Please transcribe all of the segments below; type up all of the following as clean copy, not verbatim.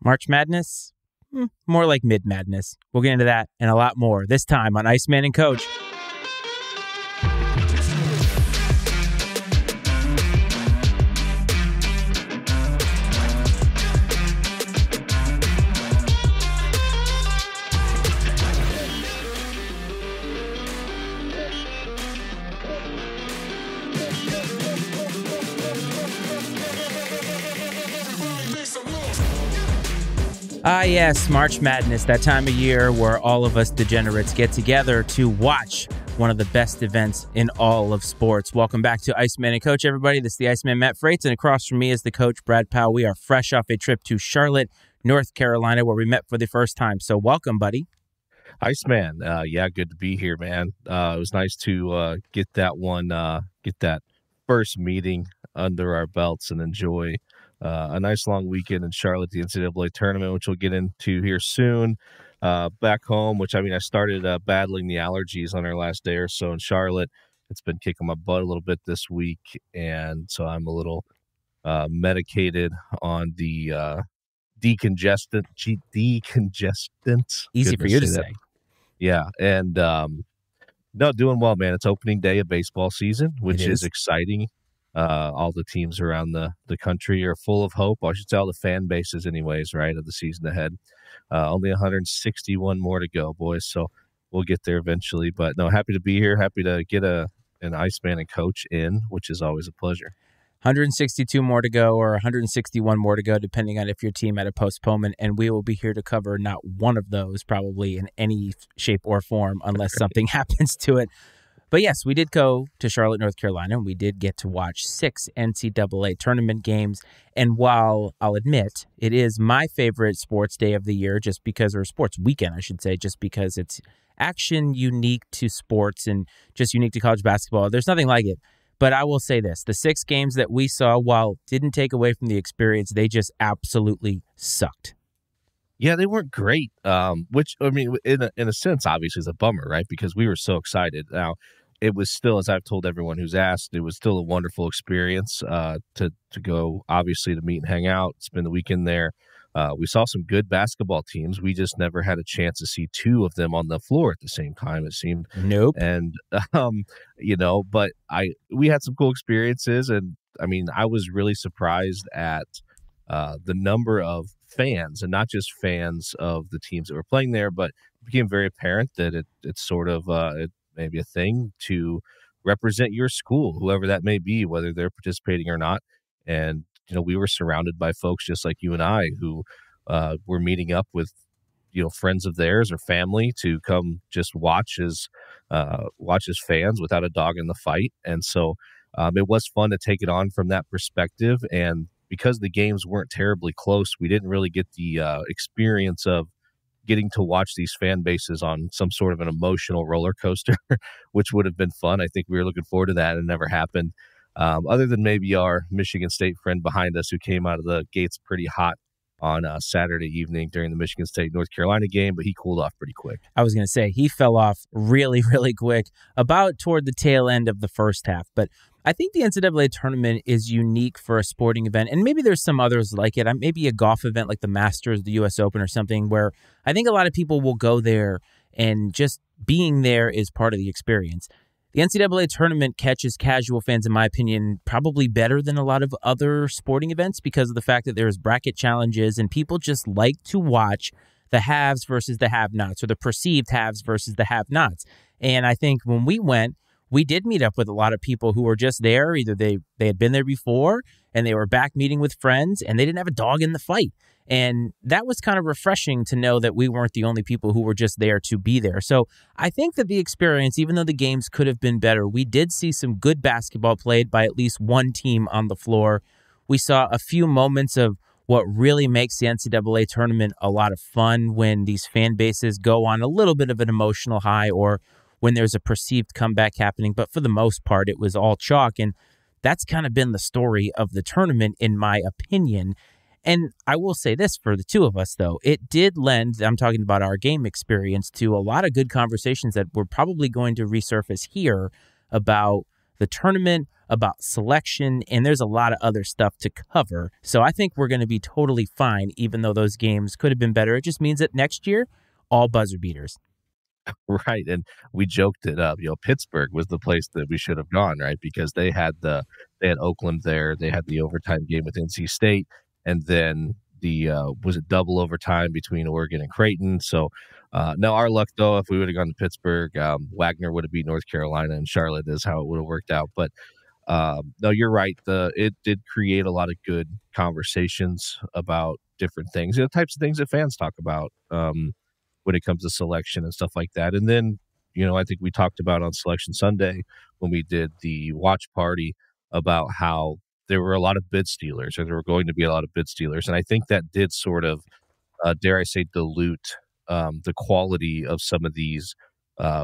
March Madness? More like mid-madness. We'll get into that and a lot more this time on Iceman and Coach. Ah, yes, March Madness, that time of year where all of us degenerates get together to watch one of the best events in all of sports. Welcome back to Iceman and Coach, everybody. This is the Iceman, Matt Freites, and across from me is the coach, Brad Powell. We are fresh off a trip to Charlotte, North Carolina, where we met for the first time. So welcome, buddy. Iceman, yeah, good to be here, man. It was nice to get that first meeting under our belts and enjoy a nice long weekend in Charlotte, the NCAA Tournament, which we'll get into here soon. Back home, I started battling the allergies on our last day or so in Charlotte. It's been kicking my butt a little bit this week, and so I'm a little medicated on the decongestant. Easy for you to say. Yeah, and no, doing well, man. It's opening day of baseball season, which is exciting. All the teams around the country are full of hope. I should say all the fan bases anyways, right, of the season ahead. Only 161 more to go, boys, so we'll get there eventually. But, no, happy to be here. Happy to get an Iceman and Coach in, which is always a pleasure. 162 more to go or 161 more to go, depending on if your team had a postponement, and we will be here to cover not one of those probably in any shape or form unless something happens to it. But yes, we did go to Charlotte, North Carolina, and we did get to watch 6 NCAA tournament games. And while I'll admit it is my favorite sports day of the year, just because, or sports weekend, I should say, just because it's action unique to sports and just unique to college basketball, there's nothing like it. But I will say this, the 6 games that we saw, while didn't take away from the experience, they just absolutely sucked. Yeah, they weren't great, which, I mean, in a sense, obviously is a bummer, right? Because we were so excited. Now, it was still, as I've told everyone who's asked, it was still a wonderful experience to go, obviously, to meet and hang out, spend the weekend there. We saw some good basketball teams. We just never had a chance to see 2 of them on the floor at the same time, it seemed. Nope. And, but we had some cool experiences. And, I mean, I was really surprised at the number of fans, and not just fans of the teams that were playing there, but it became very apparent that it's sort of maybe a thing to represent your school, whoever that may be, whether they're participating or not. And, we were surrounded by folks just like you and I who were meeting up with, friends of theirs or family to come just watch as fans without a dog in the fight. And so it was fun to take it on from that perspective. And because the games weren't terribly close, we didn't really get the experience of getting to watch these fan bases on some sort of an emotional roller coaster, which would have been fun. I think we were looking forward to that, and it never happened. Other than maybe our Michigan State friend behind us who came out of the gates pretty hot on Saturday evening during the Michigan State-North Carolina game, but he cooled off pretty quick. I was going to say, he fell off really, really quick, about toward the tail end of the first half. But I think the NCAA tournament is unique for a sporting event, and maybe there's some others like it. Maybe a golf event like the Masters, the U.S. Open or something, where I think a lot of people will go there, and just being there is part of the experience. The NCAA tournament catches casual fans, in my opinion, probably better than a lot of other sporting events because of the fact that there's bracket challenges and people just like to watch the haves versus the have-nots, or the perceived haves versus the have-nots. And I think when we went, we did meet up with a lot of people who were just there. Either they had been there before and they were back meeting with friends and they didn't have a dog in the fight. And that was kind of refreshing to know that we weren't the only people who were just there to be there. So I think that the experience, even though the games could have been better, we did see some good basketball played by at least one team on the floor. We saw a few moments of what really makes the NCAA tournament a lot of fun, when these fan bases go on a little bit of an emotional high, or when there's a perceived comeback happening. But for the most part, it was all chalk. And that's kind of been the story of the tournament, in my opinion. And I will say this for the two of us, though, it did lend, I'm talking about our game experience, to a lot of good conversations that we're probably going to resurface here about the tournament, about selection, and there's a lot of other stuff to cover. So I think we're going to be totally fine, even though those games could have been better. It just means that next year, all buzzer beaters. Right, and we joked it up. Pittsburgh was the place that we should have gone, right? Because they had Oakland there. They had the overtime game with NC State, and then the was it double overtime between Oregon and Creighton. So, no, our luck though, if we would have gone to Pittsburgh, Wagner would have beat North Carolina, and Charlotte is how it would have worked out. But no, you're right. It did create a lot of good conversations about different things, the types of things that fans talk about. When it comes to selection and stuff like that. And then, I think we talked about on Selection Sunday when we did the watch party about how there were a lot of bid stealers, or there were going to be a lot of bid stealers. And I think that did sort of, dare I say, dilute the quality of some of these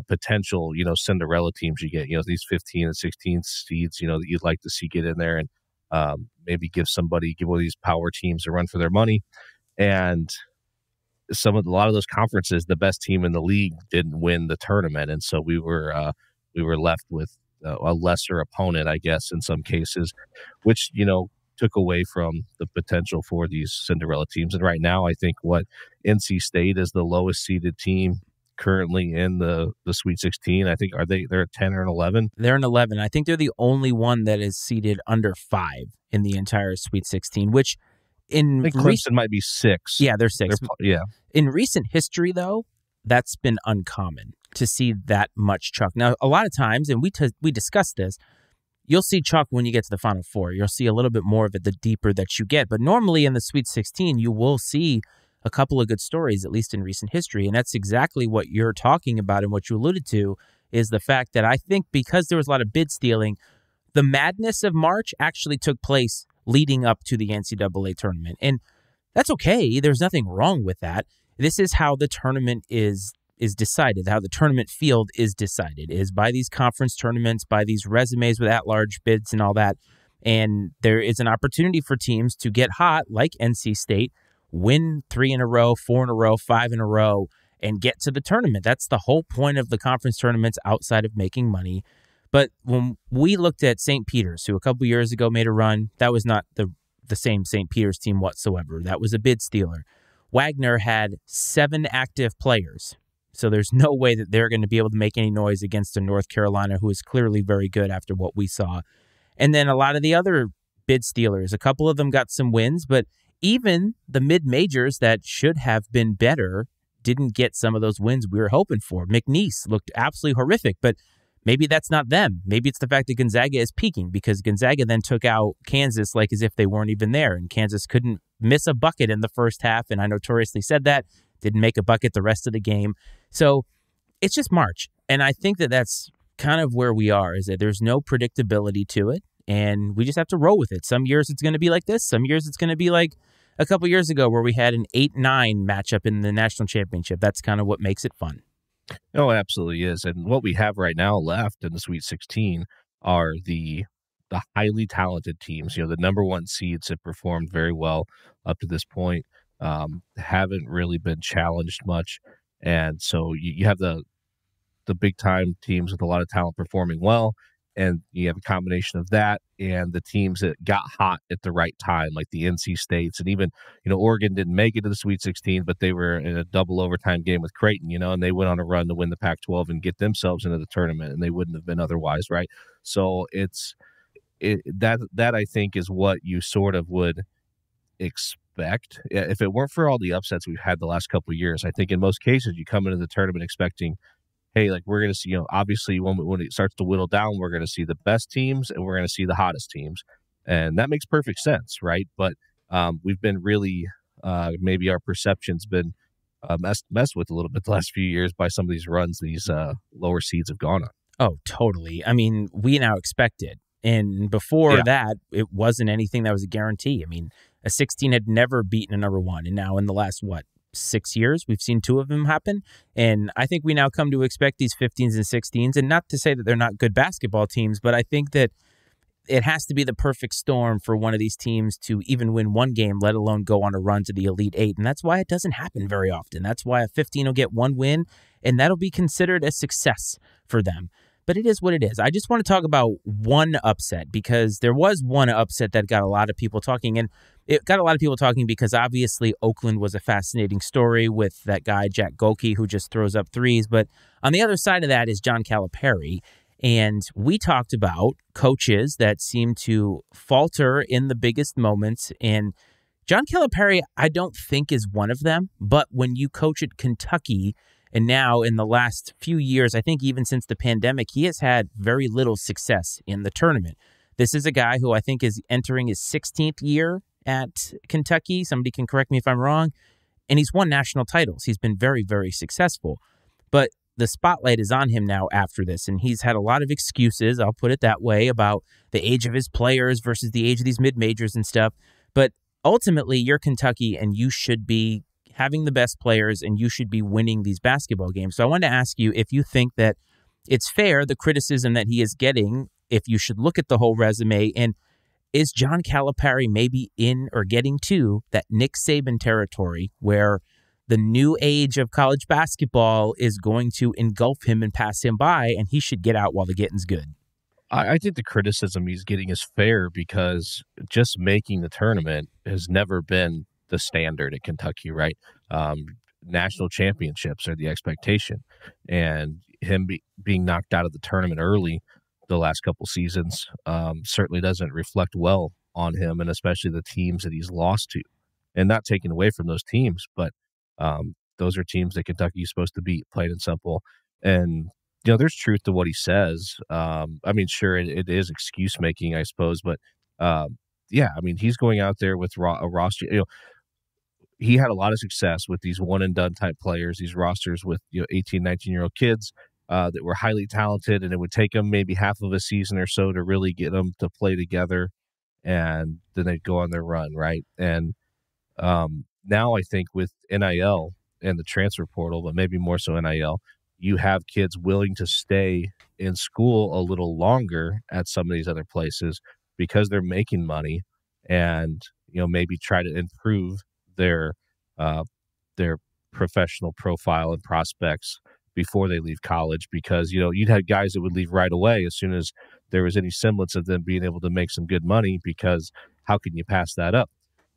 potential, Cinderella teams you get, these 15 and 16 seeds, that you'd like to see get in there and maybe give one of these power teams a run for their money. And a lot of those conferences, the best team in the league didn't win the tournament, and so we were left with a lesser opponent, I guess, in some cases, which took away from the potential for these Cinderella teams. And right now, I think NC State is the lowest seeded team currently in the Sweet 16. I think they're at 10 or an 11. They're an 11. I think they're the only one that is seeded under 5 in the entire Sweet 16, which. I think Clemson might be 6. Yeah, they're 6. Yeah. In recent history, though, that's been uncommon to see that much chalk. Now, a lot of times, and we discussed this, you'll see chalk when you get to the Final Four. You'll see a little bit more of it the deeper that you get. But normally in the Sweet 16, you will see a couple of good stories, at least in recent history. And that's exactly what you're talking about and what you alluded to is the fact that I think because there was a lot of bid stealing, the madness of March actually took place leading up to the NCAA tournament. And that's okay. There's nothing wrong with that. This is how the tournament is decided, how the tournament field is decided, is by these conference tournaments, by these resumes with at-large bids and all that. And there is an opportunity for teams to get hot, like NC State, win 3 in a row, 4 in a row, 5 in a row, and get to the tournament. That's the whole point of the conference tournaments outside of making money. But when we looked at St. Peter's, who a couple years ago made a run, that was not the same St. Peter's team whatsoever. That was a bid stealer. Wagner had 7 active players, so there's no way that they're going to be able to make any noise against a North Carolina who is clearly very good after what we saw. And then a lot of the other bid stealers, a couple of them got some wins, but even the mid-majors that should have been better didn't get some of those wins we were hoping for. McNeese looked absolutely horrific, but maybe that's not them. Maybe it's the fact that Gonzaga is peaking because Gonzaga then took out Kansas like as if they weren't even there, and Kansas couldn't miss a bucket in the first half, and I notoriously said that, didn't make a bucket the rest of the game. So it's just March, and I think that that's kind of where we are, is that there's no predictability to it, and we just have to roll with it. Some years it's going to be like this. Some years it's going to be like a couple years ago where we had an 8-9 matchup in the national championship. That's kind of what makes it fun. Oh, it absolutely is. And what we have right now left in the Sweet 16 are the highly talented teams. The number 1 seeds have performed very well up to this point, haven't really been challenged much. And so you have the big time teams with a lot of talent performing well. And you have a combination of that and the teams that got hot at the right time, like the NC States, and even, Oregon didn't make it to the Sweet 16, but they were in a double overtime game with Creighton, and they went on a run to win the Pac-12 and get themselves into the tournament, and they wouldn't have been otherwise, right? So that I think is what you sort of would expect. If it weren't for all the upsets we've had the last couple of years, I think in most cases you come into the tournament expecting, hey, like we're going to see, obviously when it starts to whittle down, we're going to see the best teams and we're going to see the hottest teams. And that makes perfect sense, right? But we've been really, maybe our perception's been messed with a little bit the last few years by some of these runs these lower seeds have gone on. Oh, totally. I mean, we now expect it. And before that, it wasn't anything that was a guarantee. I mean, a 16 had never beaten a number 1. And now in the last, 6 years, we've seen 2 of them happen. And I think we now come to expect these 15s and 16s. And not to say that they're not good basketball teams, but I think that it has to be the perfect storm for one of these teams to even win one game, let alone go on a run to the Elite Eight. And that's why it doesn't happen very often. That's why a 15 will get one win, and that'll be considered a success for them. but it is what it is. I just want to talk about one upset because there was one upset that got a lot of people talking, and it got a lot of people talking because obviously Oakland was a fascinating story with that guy, Jack Golke, who just throws up threes. But on the other side of that is John Calipari. And we talked about coaches that seem to falter in the biggest moments. And John Calipari, I don't think is one of them. But when you coach at Kentucky, and now in the last few years, I think even since the pandemic, he has had very little success in the tournament. This is a guy who I think is entering his 16th year at Kentucky. Somebody can correct me if I'm wrong. And he's won national titles. He's been very, very successful. But the spotlight is on him now after this, and he's had a lot of excuses, I'll put it that way, about the age of his players versus the age of these mid-majors and stuff. But ultimately, you're Kentucky, and you should be having the best players, and you should be winning these basketball games. So I wanted to ask you if you think that it's fair, the criticism that he is getting, if you should look at the whole resume, and is John Calipari maybe in or getting to that Nick Saban territory where the new age of college basketball is going to engulf him and pass him by, and he should get out while the getting's good? I think the criticism he's getting is fair because just making the tournament has never been the standard at Kentucky, right? National championships are the expectation, and him being knocked out of the tournament early the last couple seasons certainly doesn't reflect well on him, and especially the teams that he's lost to. And not taking away from those teams, but those are teams that Kentucky is supposed to beat, plain and simple. And there's truth to what he says. I mean, sure, it is excuse making, I suppose, but yeah, I mean, he's going out there with a roster. He had a lot of success with these one and done type players, these rosters with 18, 19-year-old kids that were highly talented, and it would take them maybe half of a season or so to really get them to play together, and then they'd go on their run, right? And now I think with NIL and the transfer portal, but maybe more so NIL, you have kids willing to stay in school a little longer at some of these other places because they're making money, and maybe try to improve their professional profile and prospects before they leave college, because you'd have guys that would leave right away as soon as there was any semblance of them being able to make some good money, because how can you pass that up?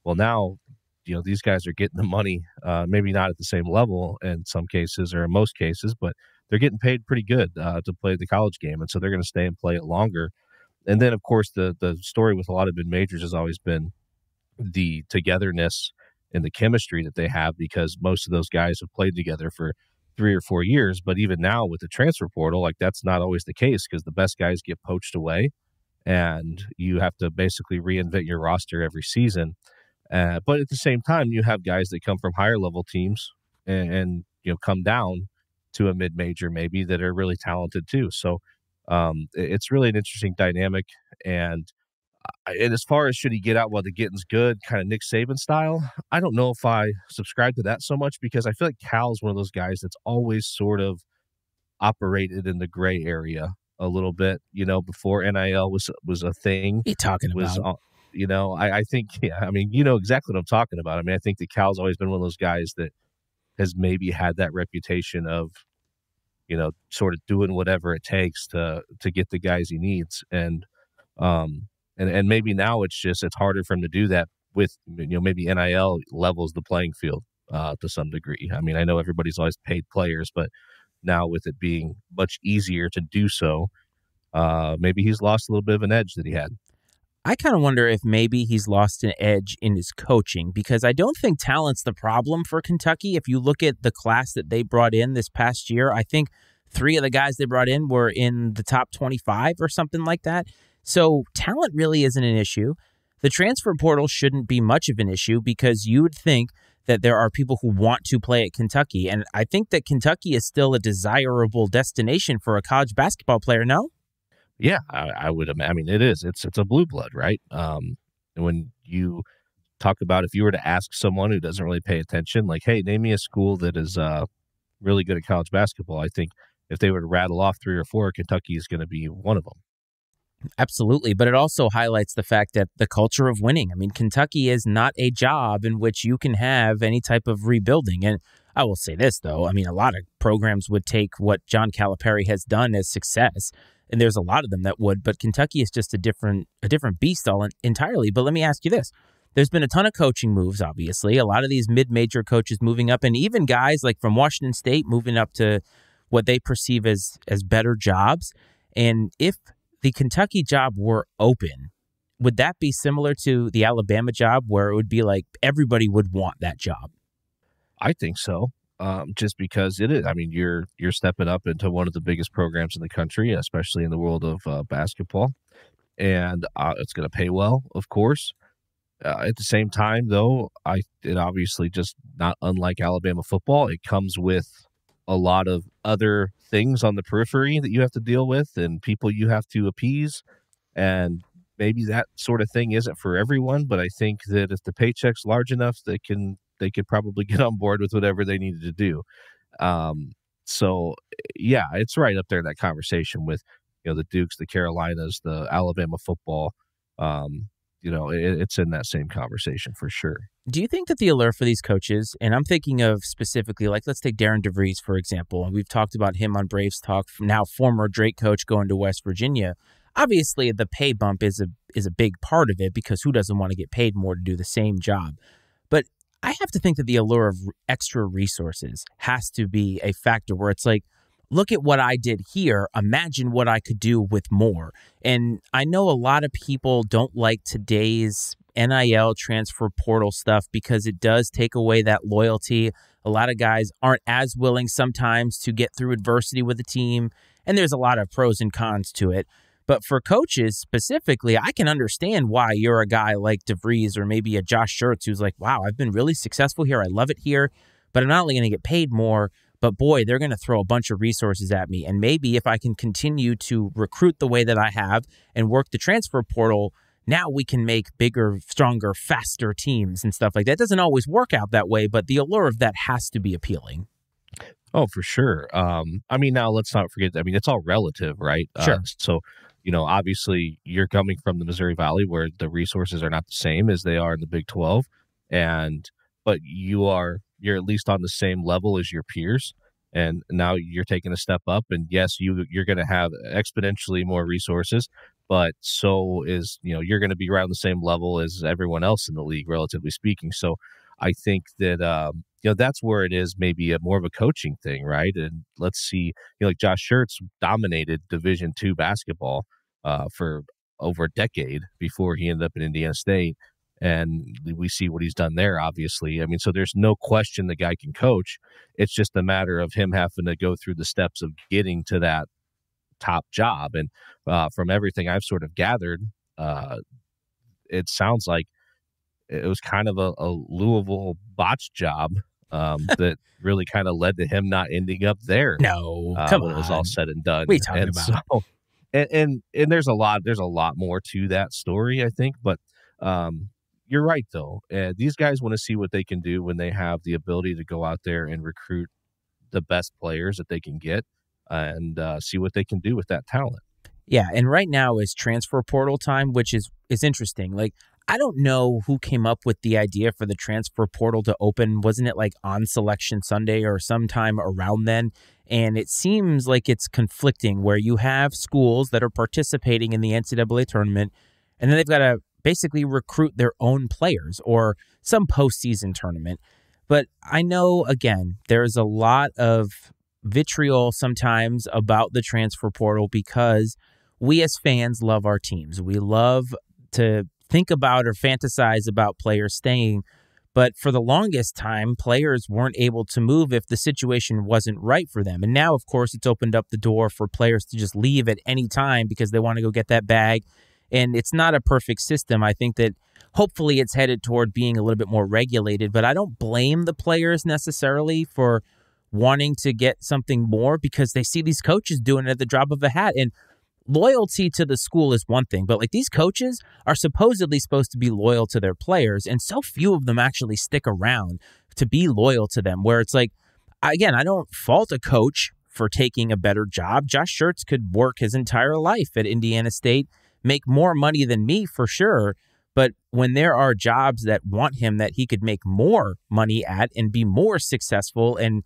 Well, now these guys are getting the money, maybe not at the same level in some cases or in most cases, but they're getting paid pretty good to play the college game, and so they're going to stay and play it longer. And then, of course, the story with a lot of mid-majors has always been the togetherness and the chemistry that they have, because most of those guys have played together for 3 or 4 years. But even now with the transfer portal, that's not always the case, because the best guys get poached away, and you have to basically reinvent your roster every season. But at the same time, you have guys that come from higher level teams and come down to a mid-major maybe that are really talented too. So it's really an interesting dynamic. And as far as should he get out while the getting's good, kind of Nick Saban style, I don't know if I subscribe to that so much, because I feel like Cal's one of those guys that's always sort of operated in the gray area a little bit, before NIL was a thing. What are you talking about? I think, yeah, I mean, exactly what I'm talking about. I mean, I think that Cal's always been one of those guys that has maybe had that reputation of, sort of doing whatever it takes to get the guys he needs. And maybe now it's harder for him to do that with, maybe NIL levels the playing field to some degree. I mean, I know everybody's always paid players, but now with it being much easier to do so, maybe he's lost a little bit of an edge that he had. I kind of wonder if maybe he's lost an edge in his coaching, because I don't think talent's the problem for Kentucky. If you look at the class that they brought in this past year, I think 3 of the guys they brought in were in the top 25 or something like that. So talent really isn't an issue. The transfer portal shouldn't be much of an issue, because you would think that there are people who want to play at Kentucky. And I think that Kentucky is still a desirable destination for a college basketball player, no? Yeah, I would imagine. I mean, it is. It's a blue blood, right? And when you talk about, if you were to ask someone who doesn't really pay attention, like, hey, name me a school that is really good at college basketball, I think if they were to rattle off 3 or 4, Kentucky is going to be one of them. Absolutely. But it also highlights the fact that the culture of winning. I mean, Kentucky is not a job in which you can have any type of rebuilding. And I will say this, though. I mean, a lot of programs would take what John Calipari has done as success, and there's a lot of them that would, but Kentucky is just a different beast entirely. But let me ask you this. There's been a ton of coaching moves, obviously. A lot of these mid-major coaches moving up, and even guys like from Washington State moving up to what they perceive as better jobs. And if the Kentucky job were open, would that be similar to the Alabama job where it would be like everybody would want that job? I think so. Just because it is. I mean, you're stepping up into one of the biggest programs in the country, especially in the world of basketball, and it's going to pay well, of course. At the same time, though, it obviously just not unlike Alabama football. It comes with a lot of other things on the periphery that you have to deal with and people you have to appease, and maybe that sort of thing isn't for everyone. But I think that if the paycheck's large enough, they could probably get on board with whatever they needed to do. So yeah, it's right up there in that conversation with, the Dukes, the Carolinas, the Alabama football. It's in that same conversation for sure. Do you think that the allure for these coaches, and I'm thinking of specifically, like, let's take Darren DeVries, for example, and we've talked about him on Braves Talk, now former Drake coach going to West Virginia. Obviously, the pay bump is a big part of it because who doesn't want to get paid more to do the same job? But I have to think that the allure of extra resources has to be a factor where it's like, look at what I did here. Imagine what I could do with more. And I know a lot of people don't like today's NIL transfer portal stuff because it does take away that loyalty. A lot of guys aren't as willing sometimes to get through adversity with a team. And there's a lot of pros and cons to it. But for coaches specifically, I can understand why you're a guy like DeVries or maybe a Josh Schertz who's like, wow, I've been really successful here. I love it here, but I'm not only going to get paid more, but boy, they're going to throw a bunch of resources at me. And maybe if I can continue to recruit the way that I have and work the transfer portal, now we can make bigger, stronger, faster teams and stuff like that. It doesn't always work out that way, but the allure of that has to be appealing. Oh, for sure. Now let's not forget, it's all relative, right? Sure. So, obviously you're coming from the Missouri Valley where the resources are not the same as they are in the Big 12. But you're at least on the same level as your peers. And now you're taking a step up. And yes, you're going to have exponentially more resources, but so is, you're going to be around the same level as everyone else in the league, relatively speaking. So I think that, that's where it is maybe more of a coaching thing, right? And let's see, like Josh Schertz dominated Division II basketball for over a decade before he ended up in Indiana State. And we see what he's done there, obviously. So there's no question the guy can coach. It's just a matter of him having to go through the steps of getting to that top job. And from everything I've sort of gathered, it sounds like it was kind of a Louisville botch job that really kind of led to him not ending up there. No, come on. When it was all said and done. What are you talking about? So, and there's a lot more to that story, I think. But you're right, though. These guys want to see what they can do when they have the ability to go out there and recruit the best players that they can get and see what they can do with that talent. Yeah, and right now is transfer portal time, which is interesting. Like, I don't know who came up with the idea for the transfer portal to open. Wasn't it like on Selection Sunday or sometime around then? And it seems like it's conflicting where you have schools that are participating in the NCAA tournament, and then they've got to basically recruit their own players or some postseason tournament. But I know, again, there's a lot of vitriol sometimes about the transfer portal because we as fans love our teams. We love to think about or fantasize about players staying. But for the longest time, players weren't able to move if the situation wasn't right for them. And now, of course, it's opened up the door for players to just leave at any time because they want to go get that bag. And it's not a perfect system. I think that hopefully it's headed toward being a little bit more regulated. But I don't blame the players necessarily for wanting to get something more because they see these coaches doing it at the drop of a hat. And loyalty to the school is one thing, but like these coaches are supposedly supposed to be loyal to their players, and so few of them actually stick around to be loyal to them, where it's like, again, I don't fault a coach for taking a better job. Josh Schertz could work his entire life at Indiana State, make more money than me for sure, But when there are jobs that want him that he could make more money at and be more successful and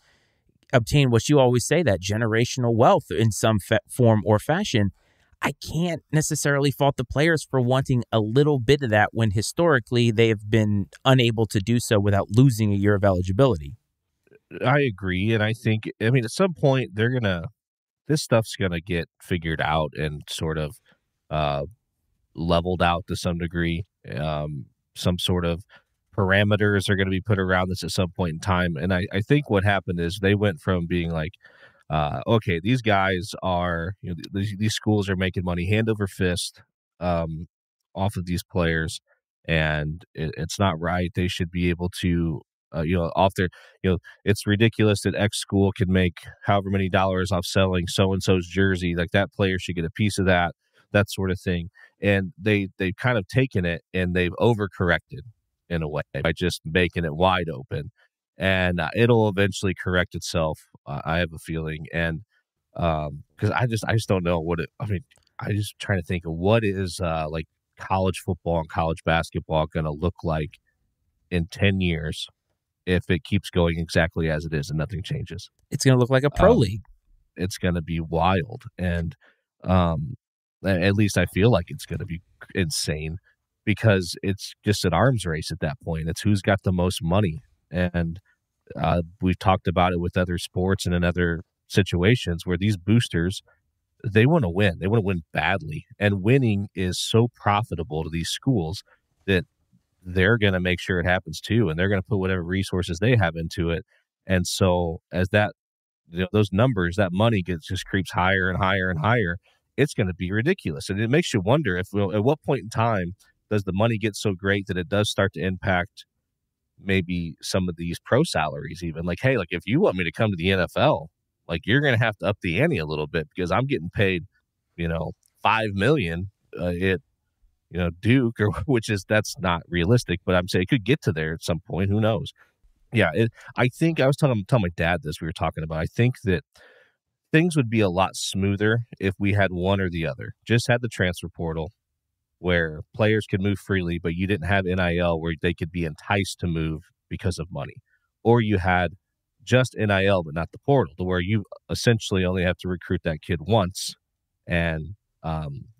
obtain what you always say, that generational wealth in some form or fashion, I can't necessarily fault the players for wanting a little bit of that when historically they have been unable to do so without losing a year of eligibility. I agree. And I think, I mean, at some point, this stuff's going to get figured out and sort of uh, leveled out to some degree. Some sort of parameters are going to be put around this at some point in time. And I think what happened is they went from being like, okay, these guys are, these schools are making money hand over fist off of these players, and it's not right. They should be able to, off their, it's ridiculous that X school can make however many dollars off selling so and so's jersey. Like that player should get a piece of that sort of thing. And they've kind of taken it and they've overcorrected in a way by just making it wide open, and it'll eventually correct itself. I have a feeling, and because I just don't know what it. I mean, I just trying to think of what is like college football and college basketball going to look like in 10 years if it keeps going exactly as it is and nothing changes. It's going to look like a pro league. It's going to be wild, and at least I feel like it's going to be insane because it's just an arms race at that point. It's who's got the most money, and we've talked about it with other sports and in other situations where these boosters, they want to win. They want to win badly. And winning is so profitable to these schools that they're going to make sure it happens too. And they're going to put whatever resources they have into it. And so as that, those numbers, that money just creeps higher and higher and higher, it's going to be ridiculous. And it makes you wonder if at what point in time does the money get so great that it does start to impact maybe some of these pro salaries even, like, hey, like if you want me to come to the NFL, like you're going to have to up the ante a little bit because I'm getting paid, $5 million at, Duke, or that's not realistic, but I'm saying it could get to there at some point. Who knows? Yeah. I think I was telling my dad this, we were talking about, I think that things would be a lot smoother if we had one or the other, just had the transfer portal where players could move freely, but you didn't have NIL where they could be enticed to move because of money. Or you had just NIL, but not the portal, to where you essentially only have to recruit that kid once, and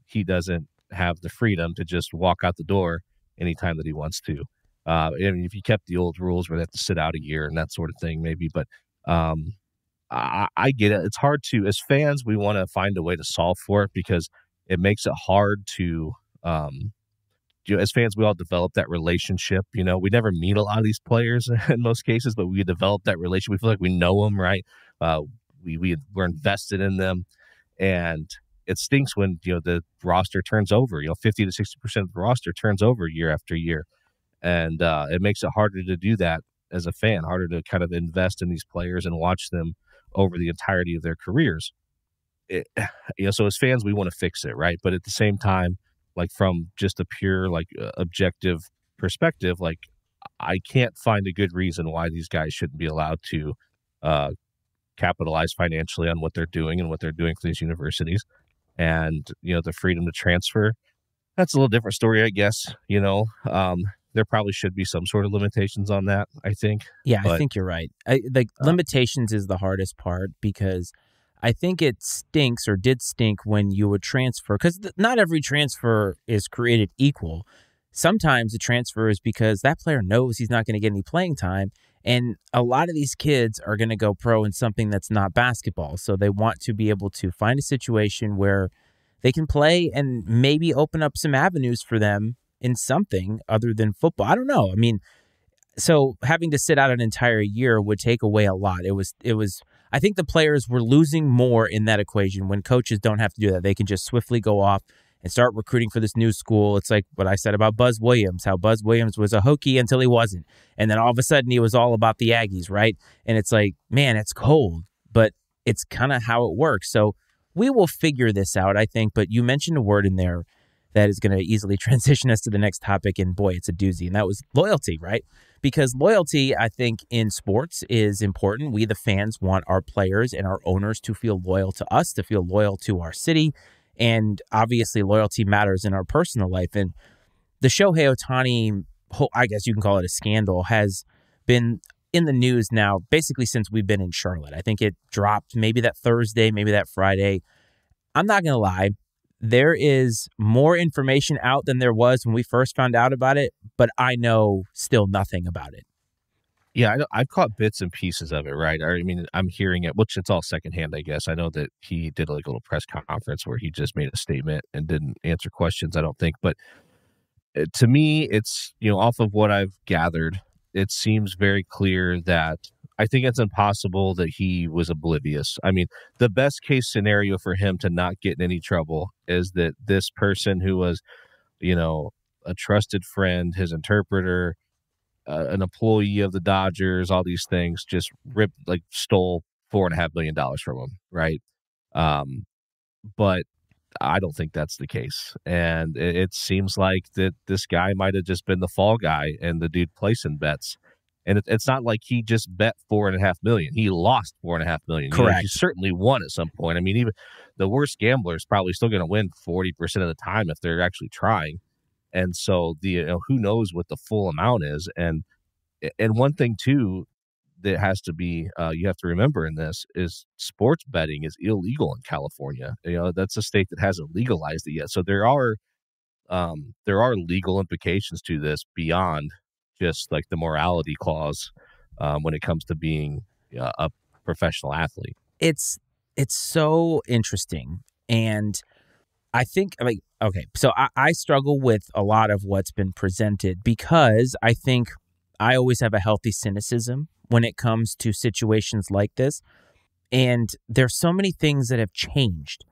he doesn't have the freedom to just walk out the door anytime that he wants to. I mean, if you kept the old rules where they have to sit out a year and that sort of thing, maybe, but I get it. It's hard to, as fans, we want to find a way to solve for it because it makes it hard to, as fans, we all develop that relationship. We never meet a lot of these players in most cases, but we develop that relationship. We feel like we know them, right? We're invested in them, and it stinks when the roster turns over. 50 to 60% of the roster turns over year after year, and it makes it harder to do that as a fan. Harder to kind of invest in these players and watch them over the entirety of their careers. So as fans, we want to fix it, right? But at the same time, like from just a pure objective perspective, like I can't find a good reason why these guys shouldn't be allowed to capitalize financially on what they're doing and what they're doing for these universities. And the freedom to transfer, that's a little different story, I guess. There probably should be some sort of limitations on that, I think. Yeah, I think you're right. Limitations is the hardest part because I think it stinks or did stink when you would transfer, because not every transfer is created equal. Sometimes the transfer is because that player knows he's not going to get any playing time, and a lot of these kids are going to go pro in something that's not basketball. So they want to be able to find a situation where they can play and maybe open up some avenues for them in something other than football. I don't know. I mean, so having to sit out an entire year would take away a lot. It was. I think the players were losing more in that equation when coaches don't have to do that. They can just swiftly go off and start recruiting for this new school. It's like what I said about Buzz Williams, how Buzz Williams was a Hokie until he wasn't. And then all of a sudden he was all about the Aggies, right? And it's like, man, it's cold, but it's kind of how it works. So we will figure this out, I think. But you mentioned a word in there that is going to easily transition us to the next topic. And boy, it's a doozy. And that was loyalty, right? Because loyalty, I think, in sports is important. We, the fans, want our players and our owners to feel loyal to us, to feel loyal to our city. And obviously, loyalty matters in our personal life. And the Shohei Ohtani, I guess you can call it a scandal, has been in the news now basically since we've been in Charlotte. I think it dropped maybe that Thursday, maybe that Friday. I'm not going to lie. There is more information out than there was when we first found out about it, but I know still nothing about it. Yeah, I've caught bits and pieces of it, right? I mean, I'm hearing it, which it's all secondhand, I guess. I know that he did like a little press conference where he just made a statement and didn't answer questions, I don't think. But to me, it's, off of what I've gathered, it seems very clear that I think it's impossible that he was oblivious. I mean, the best case scenario for him to not get in any trouble is that this person who was, a trusted friend, his interpreter, an employee of the Dodgers, all these things, just stole $4.5 million from him, right? But I don't think that's the case, and it seems like that this guy might have just been the fall guy and the dude placing bets. And it's not like he just bet $4.5 million; he lost $4.5 million. Correct. He certainly won at some point. I mean, even the worst gambler is probably still going to win 40% of the time if they're actually trying. And so who knows what the full amount is. And one thing too that has to be you have to remember in this is sports betting is illegal in California. That's a state that hasn't legalized it yet. So there are legal implications to this beyond just like the morality clause when it comes to being a professional athlete. It's so interesting. And I think, okay, so I struggle with a lot of what's been presented because I think I always have a healthy cynicism when it comes to situations like this. And there's so many things that have changed.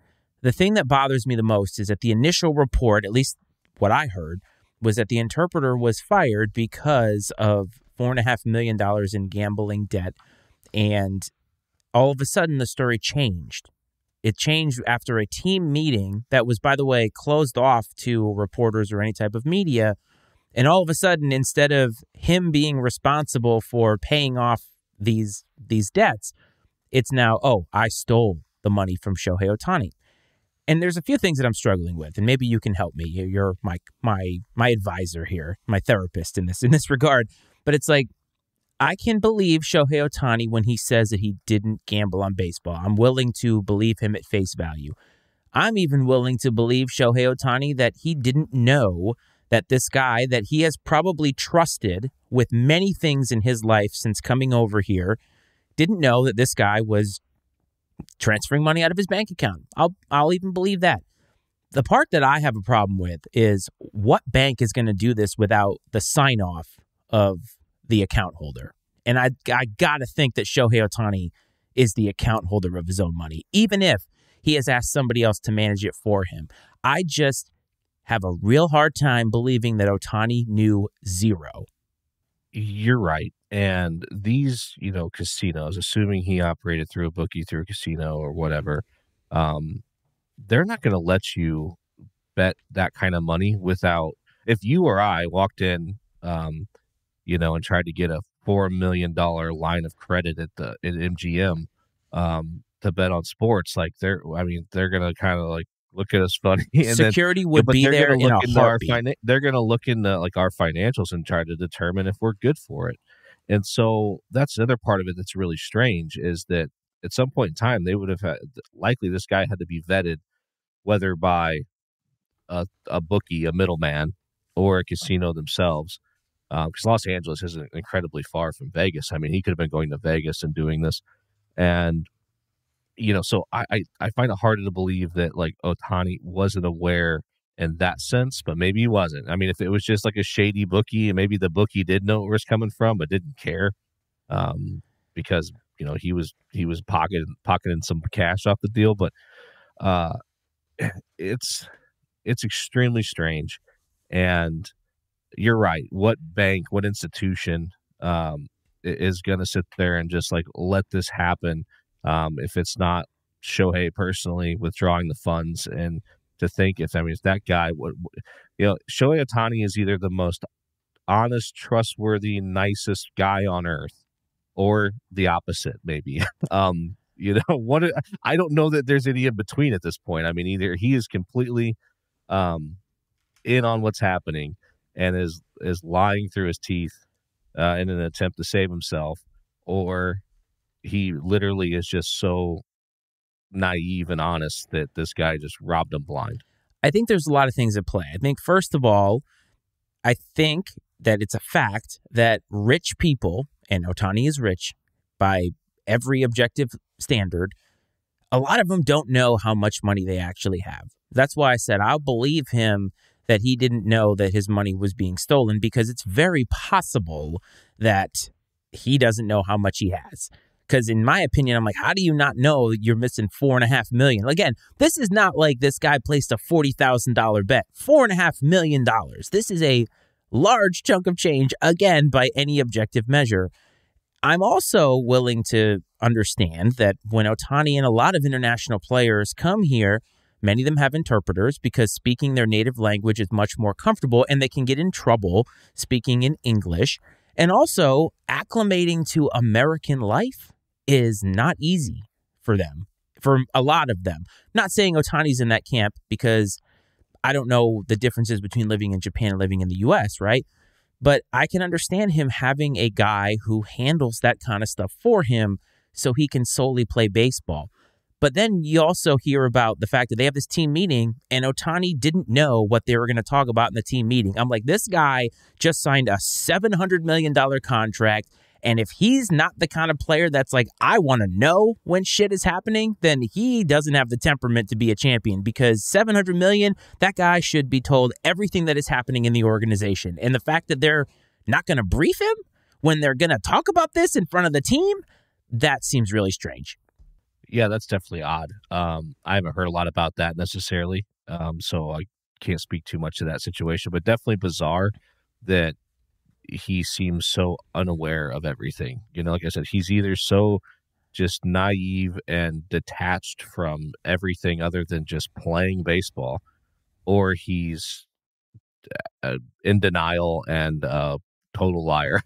The thing that bothers me the most is that the initial report, at least what I heard, was that the interpreter was fired because of $4.5 million in gambling debt. And all of a sudden, the story changed. It changed after a team meeting that was, by the way, closed off to reporters or any type of media. And all of a sudden, instead of him being responsible for paying off these debts, it's now, I stole the money from Shohei Ohtani. And there's a few things that I'm struggling with, and maybe you can help me. You're my advisor here, my therapist in this regard. But it's like, I can believe Shohei Ohtani when he says that he didn't gamble on baseball. I'm willing to believe him at face value. I'm even willing to believe Shohei Ohtani that he didn't know that this guy that he has probably trusted with many things in his life since coming over here didn't know that this guy was transferring money out of his bank account. I'll even believe that. The part that I have a problem with is what bank is going to do this without the sign-off of the account holder. And I got to think that Shohei Ohtani is the account holder of his own money, even if he has asked somebody else to manage it for him. I just have a real hard time believing that Ohtani knew zero. You're right. And these, casinos, assuming he operated through a bookie, through a casino or whatever, they're not going to let you bet that kind of money without, if you or I walked in, and tried to get a $4 million line of credit at MGM to bet on sports, like they're going to kind of like look at us funny. And security would be there in a heartbeat. They're going to look into like our financials and try to determine if we're good for it. And so that's another part of it that's really strange is that at some point in time, they would have likely this guy had to be vetted, whether by a bookie, a middleman, or a casino themselves. Because Los Angeles isn't incredibly far from Vegas. I mean, he could have been going to Vegas and doing this. And, so I find it harder to believe that, like, Ohtani wasn't aware in that sense, but maybe he wasn't. I mean, if it was just like a shady bookie, and maybe the bookie did know where it was coming from, but didn't care because, he was pocketing some cash off the deal. But it's extremely strange. And you're right. What bank, what institution is going to sit there and just like let this happen if it's not Shohei personally withdrawing the funds? And to think if that guy would, Shohei Ohtani is either the most honest, trustworthy, nicest guy on earth, or the opposite, maybe. What I don't know that there's any in between at this point. I mean, either he is completely in on what's happening, and is lying through his teeth in an attempt to save himself, or he literally is just so naive and honest that this guy just robbed him blind. I think there's a lot of things at play. I think, first of all, I think that it's a fact that rich people, and Ohtani is rich by every objective standard, a lot of them don't know how much money they actually have. That's why I said I'll believe him that he didn't know that his money was being stolen, because it's very possible that he doesn't know how much he has. Because in my opinion, I'm like, how do you not know you're missing $4.5 million? Again, this is not like this guy placed a $40,000 bet. $4.5 million. This is a large chunk of change, again, by any objective measure. I'm also willing to understand that when Ohtani and a lot of international players come here, many of them have interpreters because speaking their native language is much more comfortable, and they can get in trouble speaking in English. And also, acclimating to American life is not easy for them, for a lot of them. Not saying Ohtani's in that camp, because I don't know the differences between living in Japan and living in the U.S., right? But I can understand him having a guy who handles that kind of stuff for him so he can solely play baseball. But then you also hear about the fact that they have this team meeting and Ohtani didn't know what they were going to talk about in the team meeting. I'm like, this guy just signed a $700 million contract. And if he's not the kind of player that's like, I want to know when shit is happening, then he doesn't have the temperament to be a champion, because $700 million, that guy should be told everything that is happening in the organization. And the fact that they're not going to brief him when they're going to talk about this in front of the team, that seems really strange. Yeah, that's definitely odd. I haven't heard a lot about that necessarily, so I can't speak too much to that situation, but definitely bizarre that he seems so unaware of everything. You know, like I said, he's either so just naive and detached from everything other than just playing baseball, or he's in denial and total liar.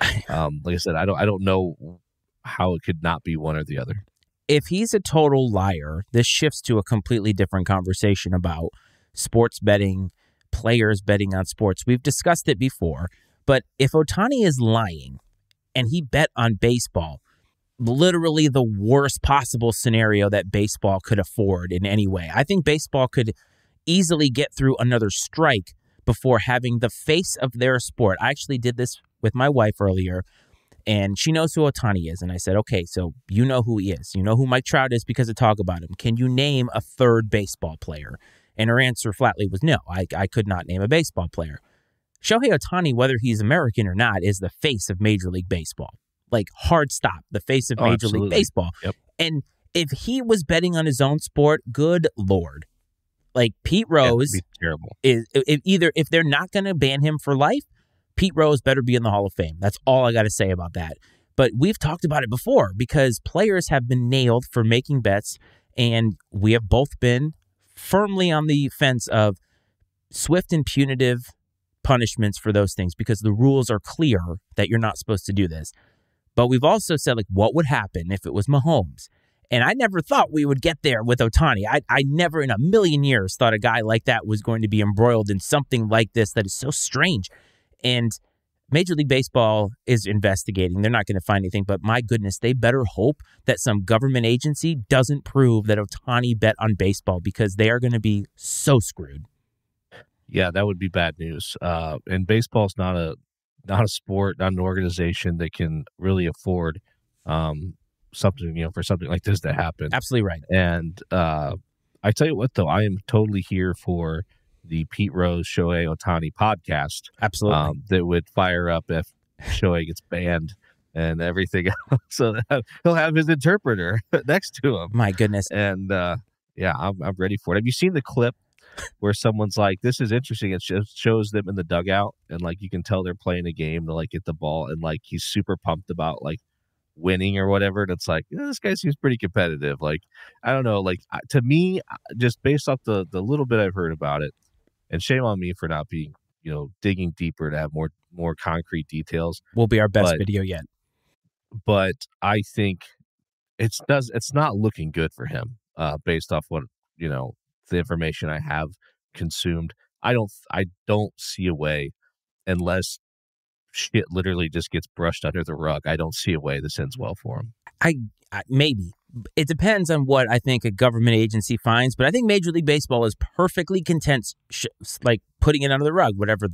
Like I said, I don't know how it could not be one or the other. If he's a total liar, this shifts to a completely different conversation about sports betting, players betting on sports. We've discussed it before, but if Ohtani is lying and he bet on baseball, literally the worst possible scenario that baseball could afford in any way, I think baseball could easily get through another strike before having the face of their sport. I actually did this with my wife earlier, and she knows who Ohtani is. And I said, okay, so you know who he is. You know who Mike Trout is because I talk about him. Can you name a third baseball player? And her answer flatly was no. I could not name a baseball player. Shohei Ohtani, whether he's American or not, is the face of Major League Baseball. Like, hard stop, the face of Major League Baseball. Yep. And if he was betting on his own sport, good Lord. Like, Pete Rose terrible. is if they're not going to ban him for life, Pete Rose better be in the Hall of Fame. That's all I got to say about that. But we've talked about it before because players have been nailed for making bets, and we have both been firmly on the fence of swift and punitive punishments for those things because the rules are clear that you're not supposed to do this. But we've also said, like, what would happen if it was Mahomes? And I never thought we would get there with Ohtani. I never in a million years thought a guy like that was going to be embroiled in something like this that is so strange. And Major League Baseball is investigating. They're not going to find anything, but my goodness, they better hope that some government agency doesn't prove that Ohtani bet on baseball because they are going to be so screwed. Yeah, that would be bad news. And baseball's not a sport, not an organization that can really afford something, for something like this to happen. Absolutely right. And I tell you what, though, I am totally here for the Pete Rose Shohei Ohtani podcast. Absolutely. That would fire up if Shohei gets banned and everything else. So that he'll have his interpreter next to him. My goodness. And yeah, I'm ready for it. Have you seen the clip where someone's like, this is interesting? It shows them in the dugout and like you can tell they're playing a game to like get the ball and like he's super pumped about like winning or whatever. And it's like, this guy seems pretty competitive. Like, I don't know. Like to me, just based off the little bit I've heard about it, and shame on me for not being, digging deeper to have more concrete details. Will be our best video yet. But I think it's not looking good for him based off what, the information I have consumed. I don't see a way unless shit literally just gets brushed under the rug. I don't see a way this ends well for him. I maybe. It depends on what I think a government agency finds, but I think Major League Baseball is perfectly content, like putting it under the rug, whatever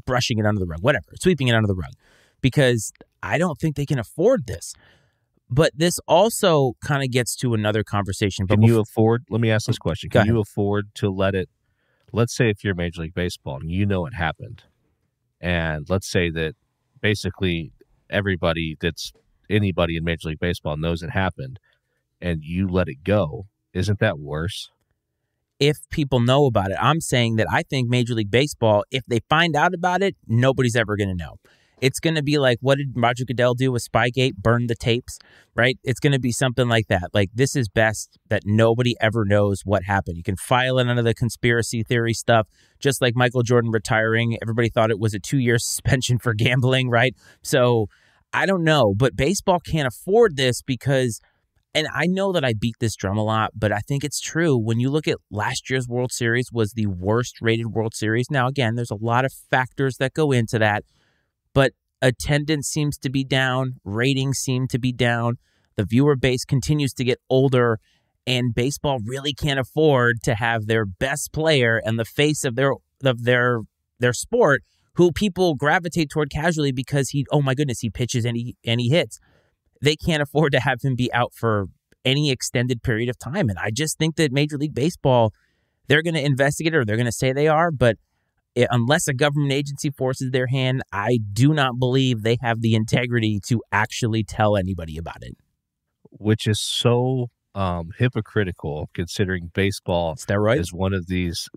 brushing it under the rug, whatever, sweeping it under the rug, because I don't think they can afford this. But this also kind of gets to another conversation. But can you afford, let me ask this question. Can you afford to let it, let's say if you're Major League Baseball and you know it happened, and let's say that basically anybody in Major League Baseball knows it happened, and you let it go, isn't that worse? If people know about it, I'm saying that I think Major League Baseball, if they find out about it, nobody's ever going to know. It's going to be like, what did Roger Goodell do with Spygate? Burn the tapes, right? It's going to be something like that. Like, this is best that nobody ever knows what happened. You can file it under the conspiracy theory stuff, just like Michael Jordan retiring. Everybody thought it was a 2-year suspension for gambling, right? So I don't know, but baseball can't afford this because, and I know that I beat this drum a lot, but I think it's true. When you look at last year's World Series was the worst rated World Series. Now, again, there's a lot of factors that go into that, but attendance seems to be down. Ratings seem to be down. The viewer base continues to get older, and baseball really can't afford to have their best player and the face of their sport, who people gravitate toward casually because he pitches and he hits. They can't afford to have him be out for any extended period of time. And I just think that Major League Baseball, they're going to investigate it, or they're going to say they are, but unless a government agency forces their hand, I do not believe they have the integrity to actually tell anybody about it. Which is so hypocritical, considering baseball is one of these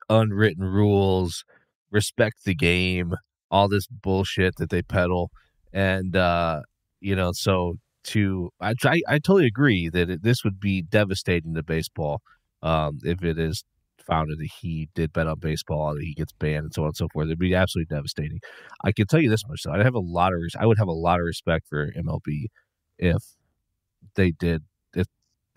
unwritten rules, respect the game, all this bullshit that they peddle. And, so I totally agree that this would be devastating to baseball if it is found that he did bet on baseball, that he gets banned, and so on and so forth. It'd be absolutely devastating. I can tell you this much, though. I would have a lot of respect for MLB if they did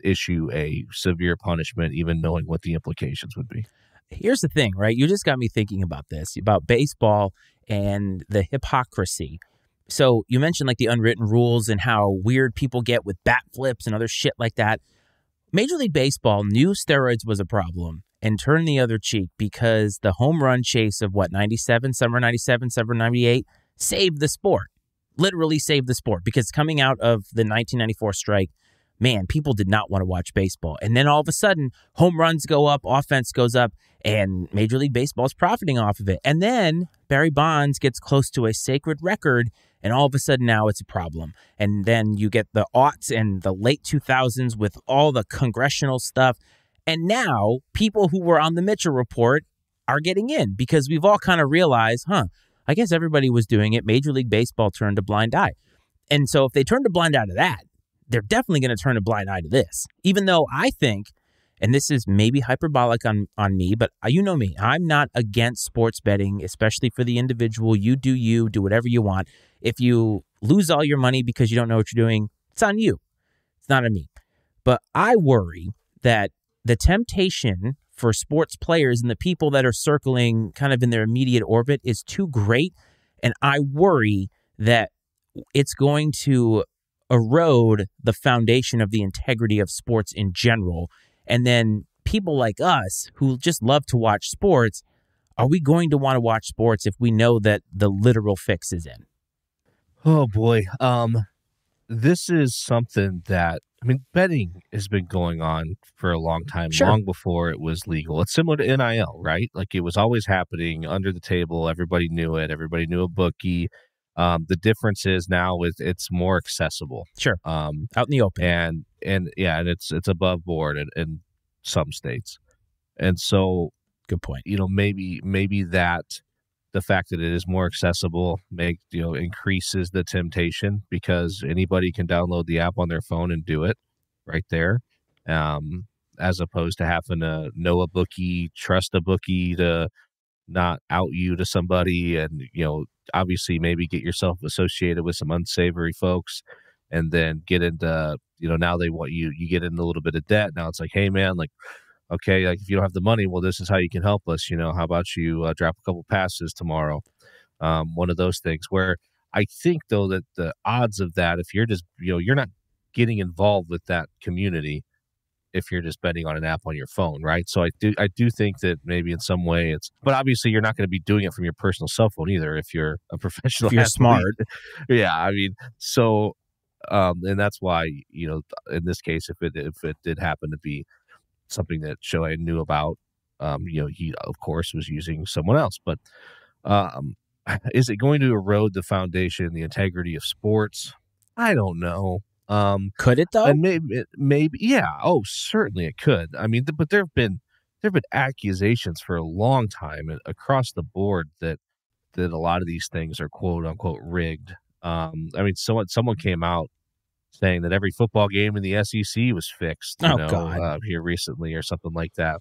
issue a severe punishment, even knowing what the implications would be. Here's the thing, right? You just got me thinking about this, about baseball and the hypocrisy. So you mentioned like the unwritten rules and how weird people get with bat flips and other shit like that. Major League Baseball knew steroids was a problem and turned the other cheek because the home run chase of summer 97, summer 98, saved the sport. Literally saved the sport, because coming out of the 1994 strike, man, people did not want to watch baseball. And then all of a sudden, home runs go up, offense goes up, and Major League Baseball is profiting off of it. And then Barry Bonds gets close to a sacred record, and all of a sudden now it's a problem. And then you get the aughts and the late 2000s with all the congressional stuff. And now people who were on the Mitchell Report are getting in, because we've all kind of realized, I guess everybody was doing it. Major League Baseball turned a blind eye. And so if they turned a blind eye to that, they're definitely going to turn a blind eye to this. Even though I think, and this is maybe hyperbolic on me, but you know me, I'm not against sports betting, especially for the individual. You, do whatever you want. If you lose all your money because you don't know what you're doing, it's on you. It's not on me. But I worry that the temptation for sports players and the people that are circling kind of in their immediate orbit is too great. And I worry that it's going to erode the foundation of the integrity of sports in general. And then people like us who just love to watch sports, are we going to want to watch sports if we know that the literal fix is in? Oh boy. This is something that, betting has been going on for a long time, sure, long before it was legal. It's similar to NIL, right? Like, it was always happening under the table. Everybody knew it. Everybody knew a bookie. The difference is now it's more accessible. Sure. Out in the open. And it's above board in some states. And so, good point. Maybe that the fact that it is more accessible increases the temptation, because anybody can download the app on their phone and do it right there. As opposed to having to know a bookie, trust a bookie to not out you to somebody, and obviously maybe get yourself associated with some unsavory folks, and then get into now they want you get into a little bit of debt. Now it's like, hey man, like, Okay, like if you don't have the money, well, this is how you can help us. How about you drop a couple passes tomorrow? One of those things where I think though that the odds of that, if you're just you're not getting involved with that community if you're just betting on an app on your phone, right? So I do think that maybe in some way but obviously you're not going to be doing it from your personal cell phone either if you're a professional If you're athlete. smart. Yeah, I mean, so and that's why in this case, if it did happen to be something that Shohei knew about, he of course was using someone else, but um, is it going to erode the foundation, the integrity of sports? I don't know. Could it, though? And maybe, yeah. Oh, certainly it could. I mean, but there have been accusations for a long time across the board that a lot of these things are quote unquote rigged. I mean, someone came out saying that every football game in the SEC was fixed, God. here recently or something like that.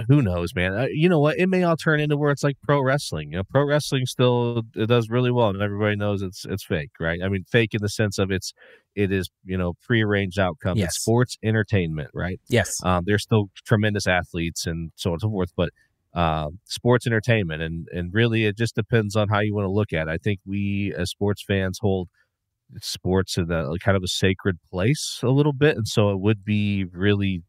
Who knows, man? You know what? It may all turn into where it's like pro wrestling. Pro wrestling still it does really well, and everybody knows it's fake, right? I mean, fake in the sense of it is prearranged outcome. Yes. It's sports entertainment, right? Yes. They're still tremendous athletes and so on and so forth, but sports entertainment, and really it just depends on how you want to look at it. I think we as sports fans hold sports in a kind of a sacred place a little bit, and so it would be really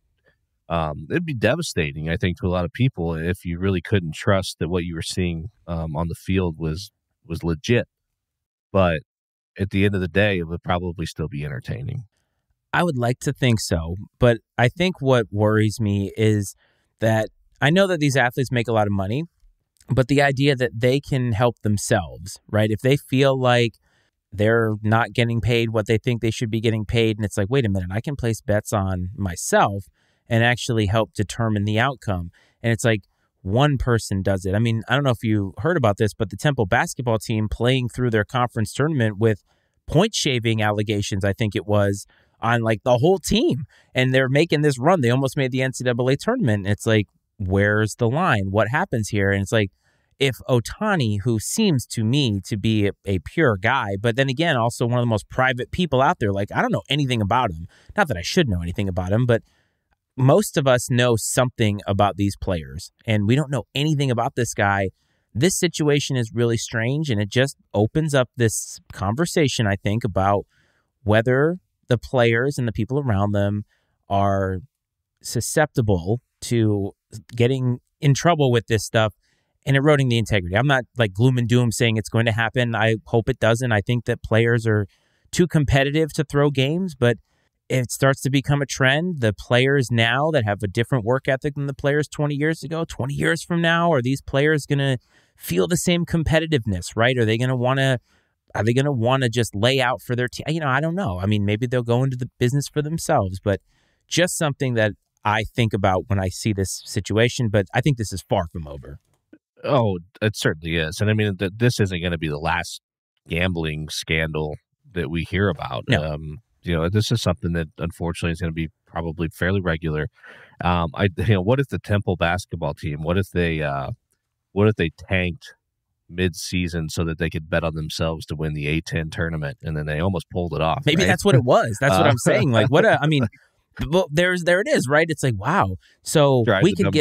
it'd be devastating, I think, to a lot of people if you really couldn't trust that what you were seeing on the field was legit. But at the end of the day, it would probably still be entertaining. I would like to think so, but I think what worries me is that I know that these athletes make a lot of money, but the idea that they can help themselves, right? If they feel like they're not getting paid what they think they should be getting paid, and it's like, wait a minute, I can place bets on myself and actually help determine the outcome. And it's like one person does it. I mean, I don't know if you heard about this, but the Temple basketball team playing through their conference tournament with point shaving allegations, I think it was, on like the whole team. And they're making this run. They almost made the NCAA tournament. It's like, where's the line? What happens here? And it's like, if Ohtani, who seems to me to be a pure guy, but then again, also one of the most private people out there, like I don't know anything about him. Not that I should know anything about him, but most of us know something about these players, and we don't know anything about this guy. This situation is really strange, and it just opens up this conversation, I think, about whether the players and the people around them are susceptible to getting in trouble with this stuff and eroding the integrity. I'm not like gloom and doom saying it's going to happen. I hope it doesn't. I think that players are too competitive to throw games, but it starts to become a trend. The players now that have a different work ethic than the players 20 years ago, 20 years from now, are these players going to feel the same competitiveness, right? Are they going to want to just lay out for their team? I don't know. I mean, maybe they'll go into the business for themselves, but just something that I think about when I see this situation, but I think this is far from over. Oh, it certainly is. And I mean, this isn't going to be the last gambling scandal that we hear about. No. This is something that unfortunately is going to be probably fairly regular. What if the Temple basketball team? What if they tanked mid-season so that they could bet on themselves to win the A-10 tournament, and then they almost pulled it off? Maybe right? that's what it was. That's what I'm saying. Like, well, there it is, right? It's like, wow. So we could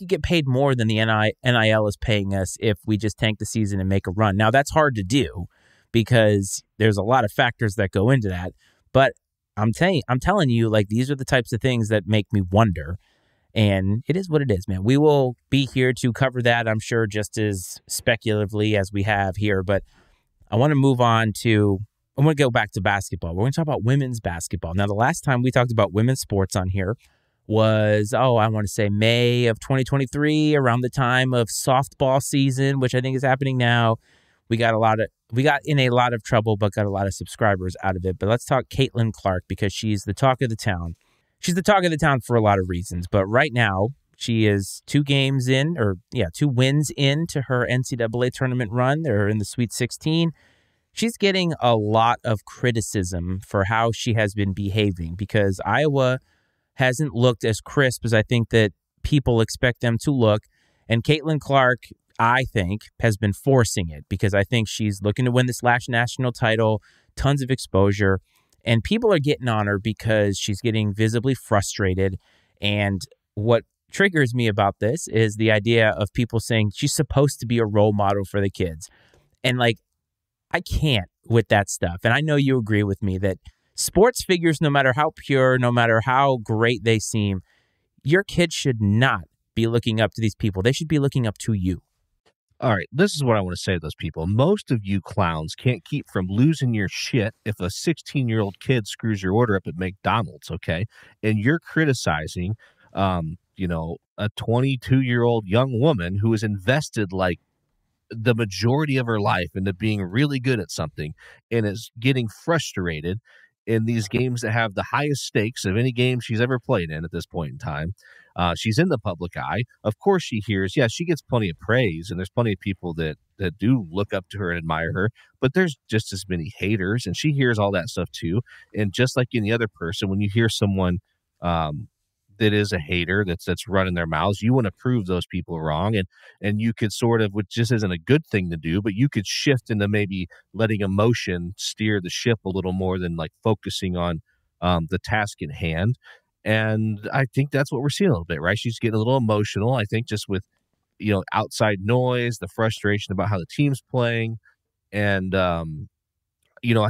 get paid more than the NIL is paying us if we just tank the season and make a run. Now that's hard to do because there's a lot of factors that go into that. But I'm telling you, like, these are the types of things that make me wonder. And it is what it is, man. We will be here to cover that, I'm sure, just as speculatively as we have here. But I want to go back to basketball. We're going to talk about women's basketball. Now, the last time we talked about women's sports on here was, I want to say May of 2023, around the time of softball season, which I think is happening now. We got in a lot of trouble, but got a lot of subscribers out of it. But let's talk Caitlin Clark because she's the talk of the town. She's the talk of the town for a lot of reasons. But right now, she is 2 wins into her NCAA tournament run. They're in the Sweet 16. She's getting a lot of criticism for how she has been behaving because Iowa hasn't looked as crisp as I think that people expect them to look. And Caitlin Clark, I think, has been forcing it because I think she's looking to win this last national title, tons of exposure, and people are getting on her because she's getting visibly frustrated. And what triggers me about this is the idea of people saying she's supposed to be a role model for the kids. And like, I can't with that stuff. And I know you agree with me that sports figures, no matter how pure, no matter how great they seem, your kids should not be looking up to these people. They should be looking up to you. All right, this is what I want to say to those people. Most of you clowns can't keep from losing your shit if a 16-year-old kid screws your order up at McDonald's, okay? And you're criticizing, a 22-year-old young woman who is invested like the majority of her life into being really good at something and is getting frustrated in these games that have the highest stakes of any game she's ever played in at this point in time. She's in the public eye. Of course she hears, she gets plenty of praise, and there's plenty of people that do look up to her and admire her, but there's just as many haters, and she hears all that stuff too. And just like any other person, when you hear someone that is a hater that's running their mouths, you want to prove those people wrong, and you could sort of, which just isn't a good thing to do, but you could shift into maybe letting emotion steer the ship a little more than like focusing on the task at hand. And I think that's what we're seeing a little bit, right? She's getting a little emotional, I think, just with outside noise, the frustration about how the team's playing, and I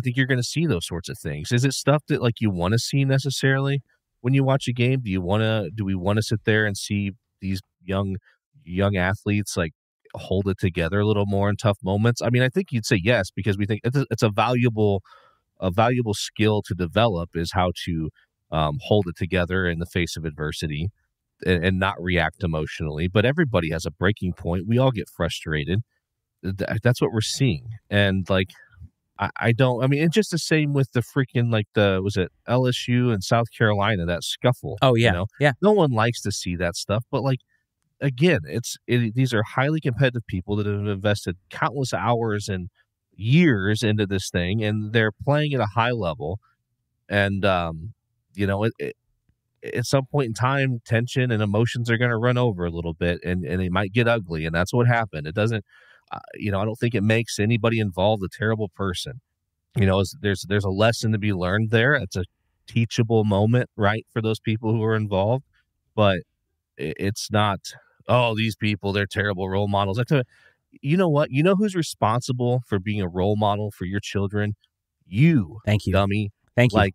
think you're going to see those sorts of things. Is it stuff that like you want to see necessarily when you watch a game? Do we want to sit there and see these young athletes like hold it together a little more in tough moments? I mean, I think you'd say yes, because we think it's a valuable skill to develop, is how to hold it together in the face of adversity and not react emotionally. But everybody has a breaking point. We all get frustrated. That's what we're seeing. And like, it's just the same with the freaking, was it LSU and South Carolina, that scuffle? Oh, yeah. Yeah. No one likes to see that stuff. But like, again, these are highly competitive people that have invested countless hours and years into this thing, and they're playing at a high level. And, at some point in time, tension and emotions are going to run over a little bit, and it might get ugly. And that's what happened. It doesn't, I don't think it makes anybody involved a terrible person. There's a lesson to be learned there. It's a teachable moment, right, for those people who are involved. But it's not, these people, they're terrible role models. You know what? You know who's responsible for being a role model for your children? You. Thank you. Dummy. Thank you.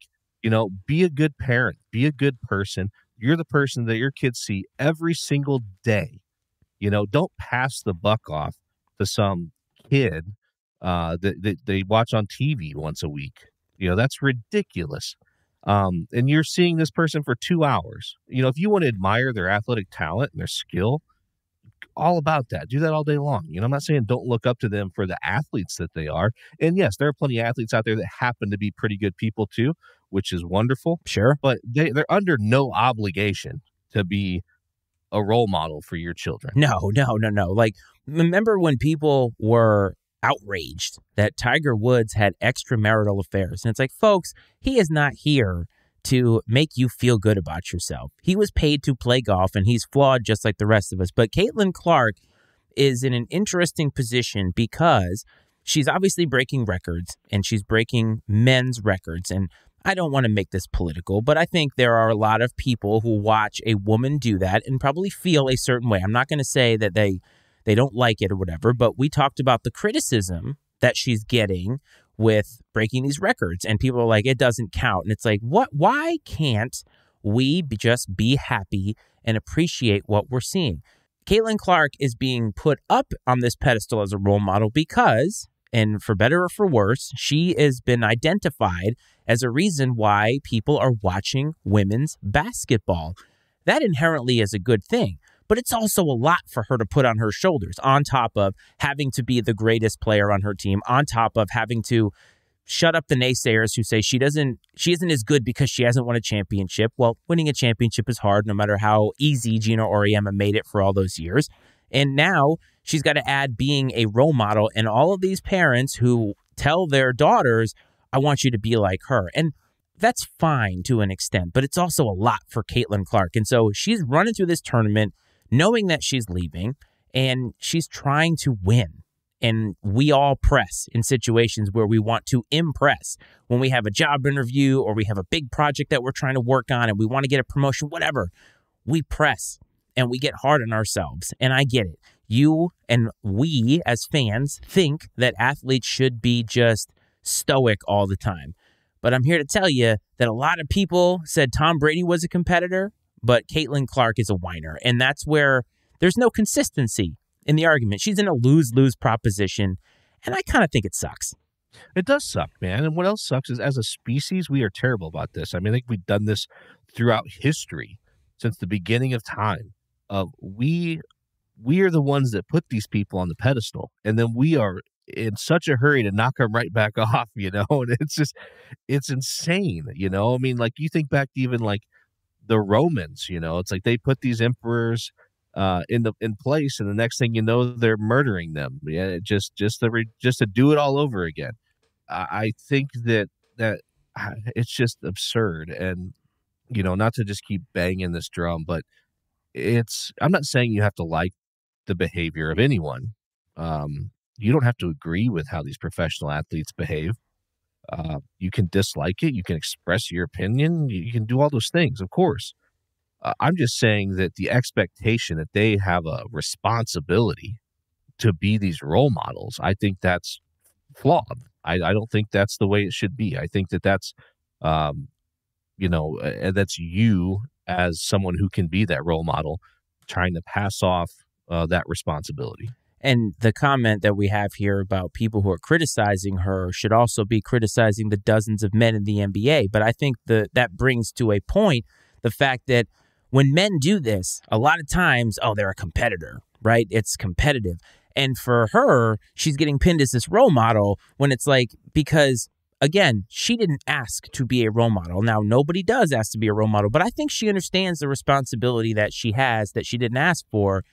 Be a good parent. Be a good person. You're the person that your kids see every single day. Don't pass the buck off to some kid that they watch on TV once a week. That's ridiculous. And you're seeing this person for 2 hours. If you want to admire their athletic talent and their skill, all about that. Do that all day long. I'm not saying don't look up to them for the athletes that they are. And yes, there are plenty of athletes out there that happen to be pretty good people too, which is wonderful. Sure. But they're under no obligation to be a role model for your children. No. Like, remember when people were outraged that Tiger Woods had extramarital affairs? And it's like, folks, he is not here to make you feel good about yourself. He was paid to play golf, and he's flawed just like the rest of us. But Caitlin Clark is in an interesting position because she's obviously breaking records, and she's breaking men's records. And I don't want to make this political, but I think there are a lot of people who watch a woman do that and probably feel a certain way. I'm not going to say that they don't like it or whatever, but we talked about the criticism that she's getting with breaking these records, and people are like, it doesn't count. And it's like, what? Why can't we just be happy and appreciate what we're seeing? Caitlin Clark is being put up on this pedestal as a role model because, and for better or for worse, she has been identified as a reason why people are watching women's basketball. That inherently is a good thing, but it's also a lot for her to put on her shoulders, on top of having to be the greatest player on her team, on top of having to shut up the naysayers who say she isn't as good because she hasn't won a championship. Well, winning a championship is hard, no matter how easy Gina Auriemma made it for all those years. And now she's got to add being a role model, and all of these parents who tell their daughters, I want you to be like her. And that's fine to an extent, but it's also a lot for Caitlin Clark. And so she's running through this tournament knowing that she's leaving, and she's trying to win. And we all press in situations where we want to impress. When we have a job interview or we have a big project that we're trying to work on and we want to get a promotion, whatever, we press and we get hard on ourselves. And I get it. You and we as fans think that athletes should be just stoic all the time. But I'm here to tell you that a lot of people said Tom Brady was a competitor, but Caitlin Clark is a whiner. And that's where there's no consistency in the argument. She's in a lose-lose proposition, and I kind of think it sucks. It does suck, man. And what else sucks is as a species, we are terrible about this. I mean, I think we've done this throughout history since the beginning of time. We are the ones that put these people on the pedestal, and then we are in such a hurry to knock them right back off, you know, and it's insane, you know. I mean, like, you think back to even like the Romans, you know, it's like they put these emperors in place, and the next thing you know, they're murdering them. Yeah, just to do it all over again. I think that it's just absurd, and you know, not to just keep banging this drum, but I'm not saying you have to like the behavior of anyone. You don't have to agree with how these professional athletes behave. You can dislike it. You can express your opinion. You can do all those things, of course. I'm just saying that the expectation that they have a responsibility to be these role models, I think that's flawed. I don't think that's the way it should be. I think that's, that's you as someone who can be that role model trying to pass off that responsibility. And the comment that we have here about people who are criticizing her should also be criticizing the dozens of men in the NBA. But I think that brings to a point the fact that when men do this, a lot of times, they're a competitor, right? It's competitive. And for her, she's getting pinned as this role model when it's like, because again, she didn't ask to be a role model. Now, nobody does ask to be a role model, but I think she understands the responsibility that she has that she didn't ask for.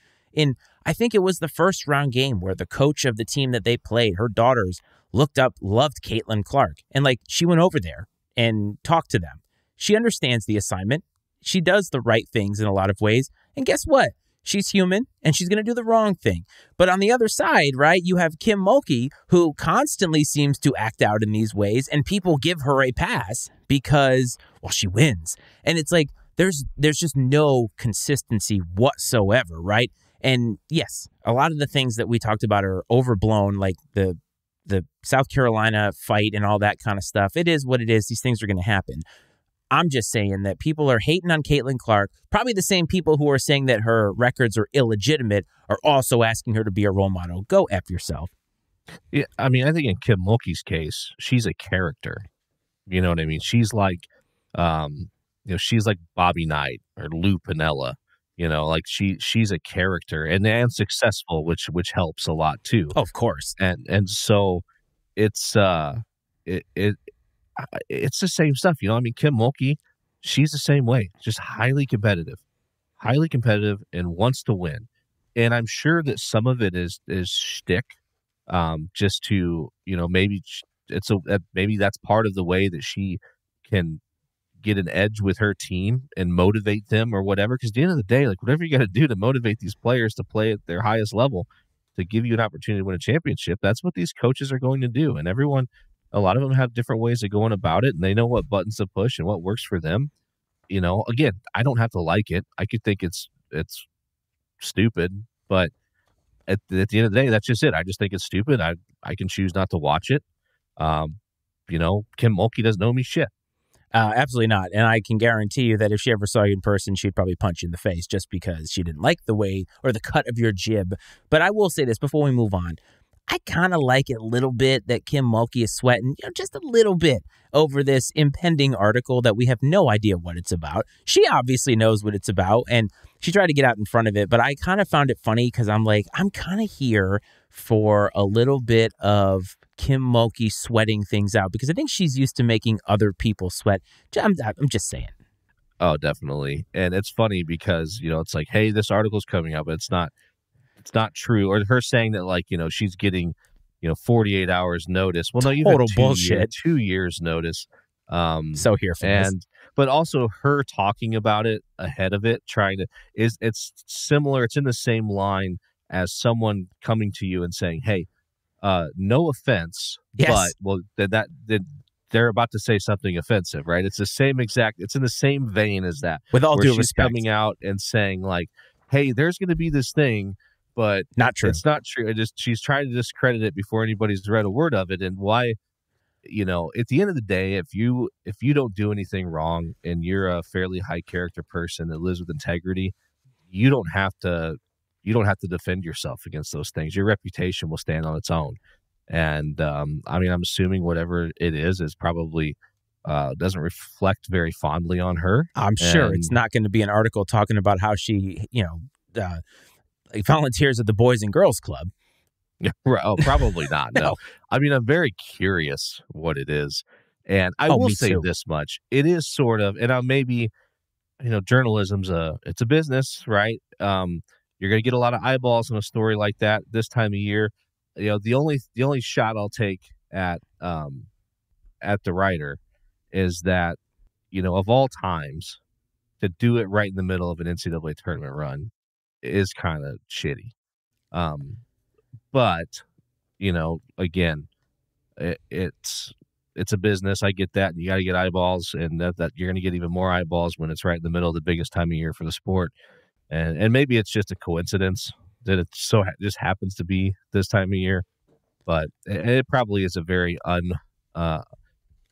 I think it was the first round game where the coach of the team that they played, her daughters looked up, loved Caitlin Clark. And like, she went over there and talked to them. She understands the assignment. She does the right things in a lot of ways. And guess what? She's human and she's going to do the wrong thing. But on the other side, right, you have Kim Mulkey, who constantly seems to act out in these ways, and people give her a pass because, well, she wins. And it's like, there's just no consistency whatsoever, right? And yes, a lot of the things that we talked about are overblown, like the South Carolina fight and all that kind of stuff. It is what it is. These things are going to happen. I'm just saying that people are hating on Caitlin Clark. Probably the same people who are saying that her records are illegitimate are also asking her to be a role model. Go F yourself. Yeah, I mean, I think in Kim Mulkey's case, she's a character. You know what I mean? She's like, she's like Bobby Knight or Lou Piniella. You know, like she's a character and successful, which helps a lot too. Oh, of course. And so it's it's the same stuff. You know, I mean, Kim Mulkey, she's the same way, just highly competitive and wants to win. And I'm sure that some of it is shtick, just to, you know, maybe maybe that's part of the way that she can get an edge with her team and motivate them or whatever. Because at the end of the day, like, whatever you got to do to motivate these players to play at their highest level, to give you an opportunity to win a championship, that's what these coaches are going to do. And a lot of them have different ways of going about it, and they know what buttons to push and what works for them. You know, again, I don't have to like it. I could think it's stupid, but at the end of the day, that's just it. I just think it's stupid. I can choose not to watch it. You know, Kim Mulkey doesn't know me shit. Absolutely not. And I can guarantee you that if she ever saw you in person, she'd probably punch you in the face just because she didn't like the way or the cut of your jib. But I will say this before we move on. I kind of like it a little bit that Kim Mulkey is sweating, just a little bit over this impending article that we have no idea what it's about. She obviously knows what it's about, and she tried to get out in front of it, but I kind of found it funny because I'm like, I'm kind of here for a little bit of Kim Mulkey sweating things out because I think she's used to making other people sweat. I'm just saying. Oh, definitely. And it's funny because, you know, it's like, hey, this article's coming up, but it's not true. Or her saying that, like, you know, she's getting, 48 hours notice. Well, no, you've total had bullshit. 2 years notice. So here for this. But also her talking about it ahead of it, it's similar. It's in the same line as someone coming to you and saying, hey, no offense, yes, but, well, then they're about to say something offensive, right? It's in the same vein as that. With all where due she's respect. coming out and saying like, hey, there's going to be this thing, but Not true. it's not true. She's trying to discredit it before anybody's read a word of it. And why, at the end of the day, if you don't do anything wrong and you're a fairly high character person that lives with integrity, you don't have to defend yourself against those things. Your reputation will stand on its own. And I'm assuming whatever it is probably doesn't reflect very fondly on her. I'm sure it's not going to be an article talking about how she, volunteers at the Boys and Girls Club. Yeah, probably not. No. I'm very curious what it is. And I will say too. this much. It is sort of, and maybe, journalism's it's a business, right? You're going to get a lot of eyeballs on a story like that this time of year. The only shot I'll take at the writer is that, of all times, to do it right in the middle of an NCAA tournament run is kind of shitty. But, again, it's a business. I get that. And you got to get eyeballs, and that you're going to get even more eyeballs when it's right in the middle of the biggest time of year for the sport. And maybe it's just a coincidence that it just happens to be this time of year, but it probably is a very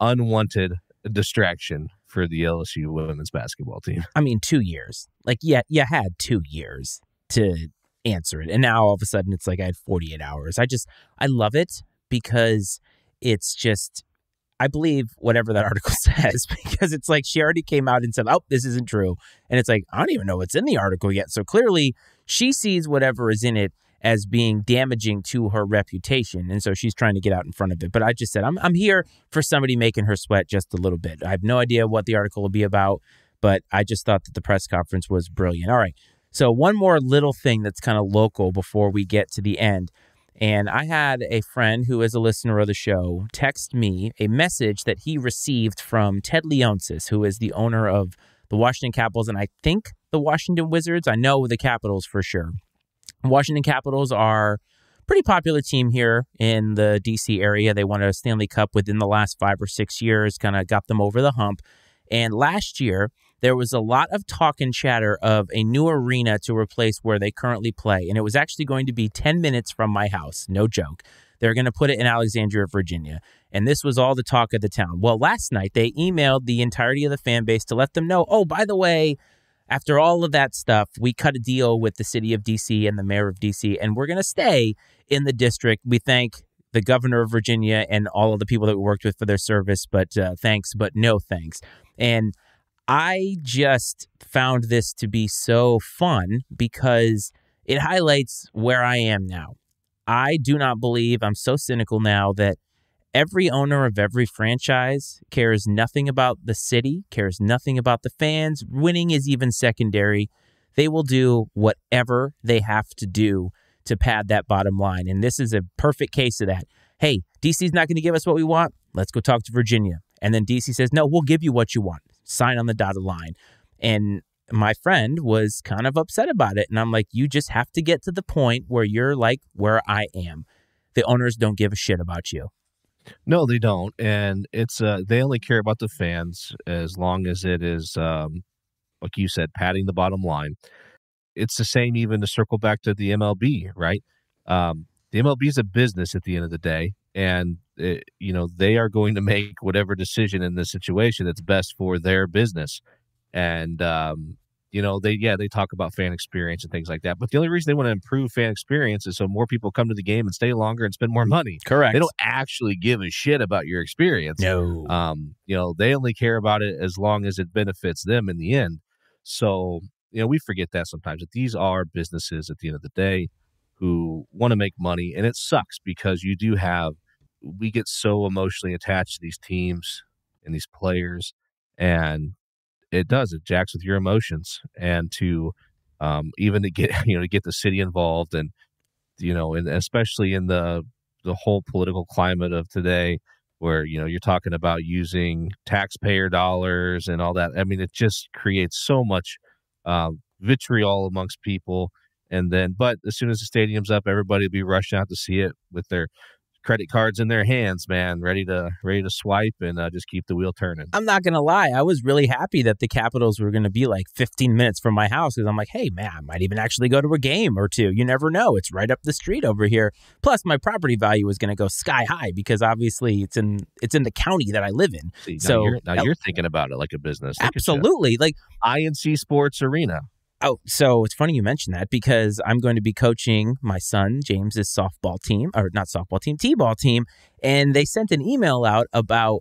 unwanted distraction for the LSU women's basketball team. 2 years. You had 2 years to answer it, and now all of a sudden it's like I had 48 hours. I love it because it's just, I believe whatever that article says, because it's like she already came out and said, oh, this isn't true. And it's like, I don't even know what's in the article yet. So clearly she sees whatever is in it as being damaging to her reputation. And so she's trying to get out in front of it. But I just said, I'm here for somebody making her sweat just a little bit. I have no idea what the article will be about, but I just thought that the press conference was brilliant. All right. So one more little thing that's kind of local before we get to the end. And I had a friend who is a listener of the show text me a message that he received from Ted Leonsis, who is the owner of the Washington Capitals and I think the Washington Wizards. I know the Capitals for sure. Washington Capitals are a pretty popular team here in the D.C. area. They won a Stanley Cup within the last 5 or 6 years, kind of got them over the hump. And last year, there was a lot of talk and chatter of a new arena to replace where they currently play. And it was actually going to be 10 minutes from my house. No joke. They're going to put it in Alexandria, Virginia. And this was all the talk of the town. Well, last night, they emailed the entirety of the fan base to let them know, oh, by the way, after all of that stuff, we cut a deal with the city of D.C. and the mayor of D.C., and we're going to stay in the district. We thank the governor of Virginia and all of the people that we worked with for their service, but thanks, but no thanks. And I just found this to be so fun because it highlights where I am now. I do not believe, I'm so cynical now, that every owner of every franchise cares nothing about the city, cares nothing about the fans. Winning is even secondary. They will do whatever they have to do to pad that bottom line. And this is a perfect case of that. Hey, DC's not going to give us what we want. Let's go talk to Virginia. And then DC says, no, we'll give you what you want. Sign on the dotted line. And my friend was kind of upset about it. And I'm like, you just have to get to the point where you're like where I am. The owners don't give a shit about you. No, they don't. And it's they only care about the fans as long as it is, like you said, padding the bottom line. It's the same even to circle back to the MLB, right? The MLB is a business at the end of the day. And, they are going to make whatever decision in this situation that's best for their business. And, they talk about fan experience and things like that. But the only reason they want to improve fan experience is so more people come to the game and stay longer and spend more money. Correct. They don't actually give a shit about your experience. No. They only care about it as long as it benefits them in the end. So, we forget that sometimes, that these are businesses at the end of the day who want to make money. And it sucks because we get so emotionally attached to these teams and these players, and it jacks with your emotions. And to even to get to get the city involved, and and especially in the whole political climate of today, where you're talking about using taxpayer dollars and all that. I mean, it just creates so much vitriol amongst people. And then, but as soon as the stadium's up, everybody will be rushing out to see it with their credit cards in their hands, man, ready to swipe and just keep the wheel turning. I'm not going to lie. I was really happy that the Capitals were going to be like 15 minutes from my house because I'm like, hey, man, I might even actually go to a game or two. You never know. It's right up the street over here. Plus, my property value is going to go sky high because obviously it's in the county that I live in. See, so you're thinking about it like a business. Absolutely. Like I&C Sports Arena. Oh, so it's funny you mentioned that because I'm going to be coaching my son James's softball team, or not softball team, t-ball team, and they sent an email out about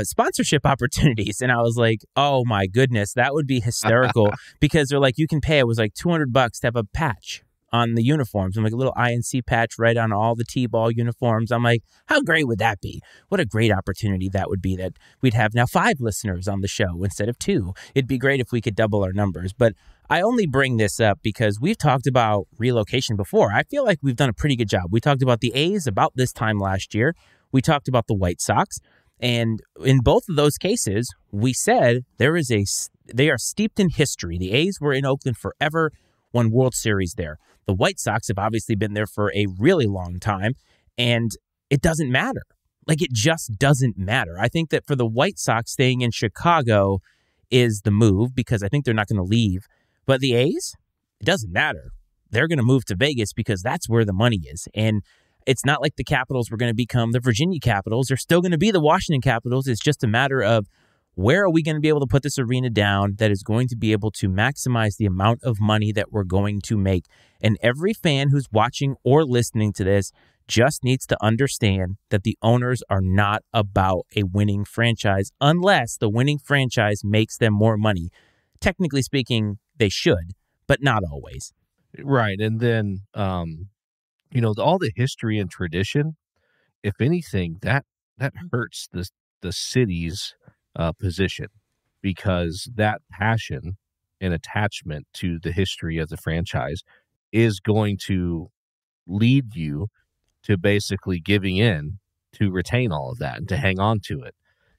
sponsorship opportunities, and I was like, oh my goodness, that would be hysterical because they're like, you can pay. It was like $200 to have a patch on the uniforms. I'm like a little I&C patch right on all the t-ball uniforms. I'm like, how great would that be? What a great opportunity that would be that we'd have now 5 listeners on the show instead of 2. It'd be great if we could double our numbers. But I only bring this up because we've talked about relocation before. I feel like we've done a pretty good job. We talked about the A's about this time last year. We talked about the White Sox. And in both of those cases, we said they are steeped in history. The A's were in Oakland forever, won World Series there. The White Sox have obviously been there for a really long time, and it doesn't matter. Like, it just doesn't matter. I think that for the White Sox, staying in Chicago is the move because I think they're not going to leave. But the A's, it doesn't matter. They're going to move to Vegas because that's where the money is. And it's not like the Capitals were going to become the Virginia Capitals. They're still going to be the Washington Capitals. It's just a matter of where are we going to be able to put this arena down that is going to be able to maximize the amount of money that we're going to make. And every fan who's watching or listening to this just needs to understand that the owners are not about a winning franchise unless the winning franchise makes them more money. Technically speaking, they should, but not always. Right. And then, all the history and tradition, if anything, that hurts the city's position because that passion and attachment to the history of the franchise is going to lead you to basically giving in to retain all of that and to hang on to it.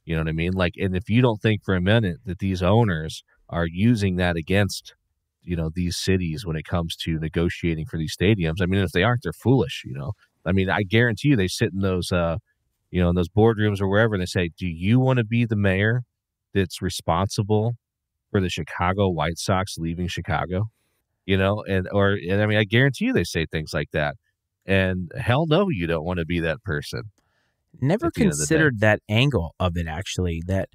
You know what I mean? Like, and if you don't think for a minute that these owners are using that against, these cities when it comes to negotiating for these stadiums, I mean, if they aren't, they're foolish, I mean, I guarantee you they sit in those, in those boardrooms or wherever, and they say, do you want to be the mayor that's responsible for the Chicago White Sox leaving Chicago? And I mean, I guarantee you they say things like that. And hell no, you don't want to be that person. Never considered that angle of it, actually, that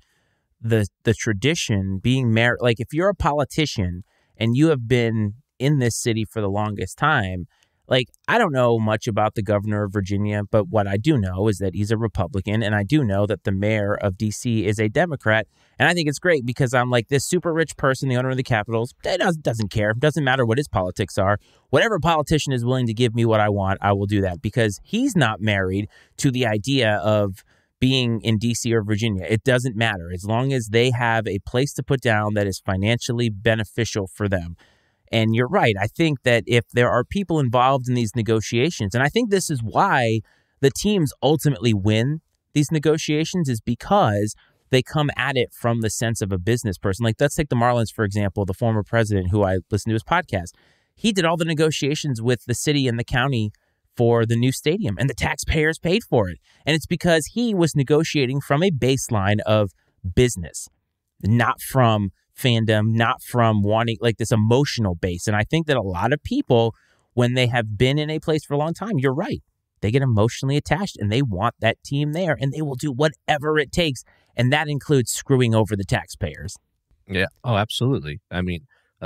the tradition being mayor, like if you're a politician and you have been in this city for the longest time, like, I don't know much about the governor of Virginia, but what I do know is that he's a Republican, and I do know that the mayor of D.C. is a Democrat, and I think it's great because I'm like, this super rich person, the owner of the Capitals, doesn't care. Doesn't matter what his politics are. Whatever politician is willing to give me what I want, I will do that because he's not married to the idea of being in D.C. or Virginia. It doesn't matter as long as they have a place to put down that is financially beneficial for them. And you're right. I think that if there are people involved in these negotiations, and I think this is why the teams ultimately win these negotiations, is because they come at it from the sense of a business person. Like, let's take the Marlins, for example, the former president who I listened to his podcast. He did all the negotiations with the city and the county for the new stadium, and the taxpayers paid for it. And it's because he was negotiating from a baseline of business, not from fandom, not from wanting like this emotional base. And I think that a lot of people, when they have been in a place for a long time, you're right, they get emotionally attached and they want that team there and they will do whatever it takes. And that includes screwing over the taxpayers. Yeah. Oh, absolutely. I mean,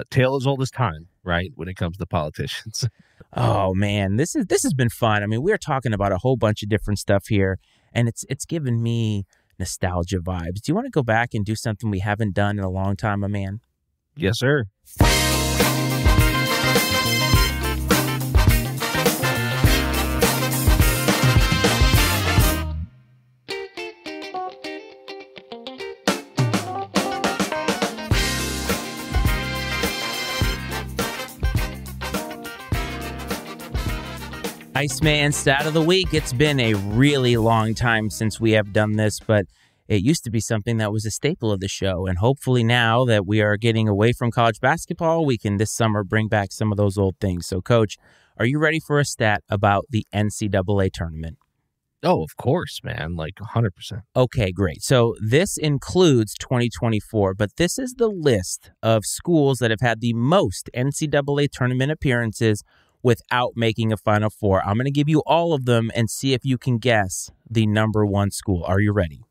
tale as old as time, right? When it comes to politicians. Oh man, this has been fun. I mean, we're talking about a whole bunch of different stuff here, and it's given me nostalgia vibes. Do you want to go back and do something we haven't done in a long time, my man? Yes, sir. Iceman stat of the week. It's been a really long time since we have done this, but it used to be something that was a staple of the show. And hopefully now that we are getting away from college basketball, we can this summer bring back some of those old things. So, Coach, are you ready for a stat about the NCAA tournament? Oh, of course, man. Like 100%. Okay, great. So this includes 2024, but this is the list of schools that have had the most NCAA tournament appearances without making a Final Four. I'm going to give you all of them and see if you can guess the number one school. Are you ready?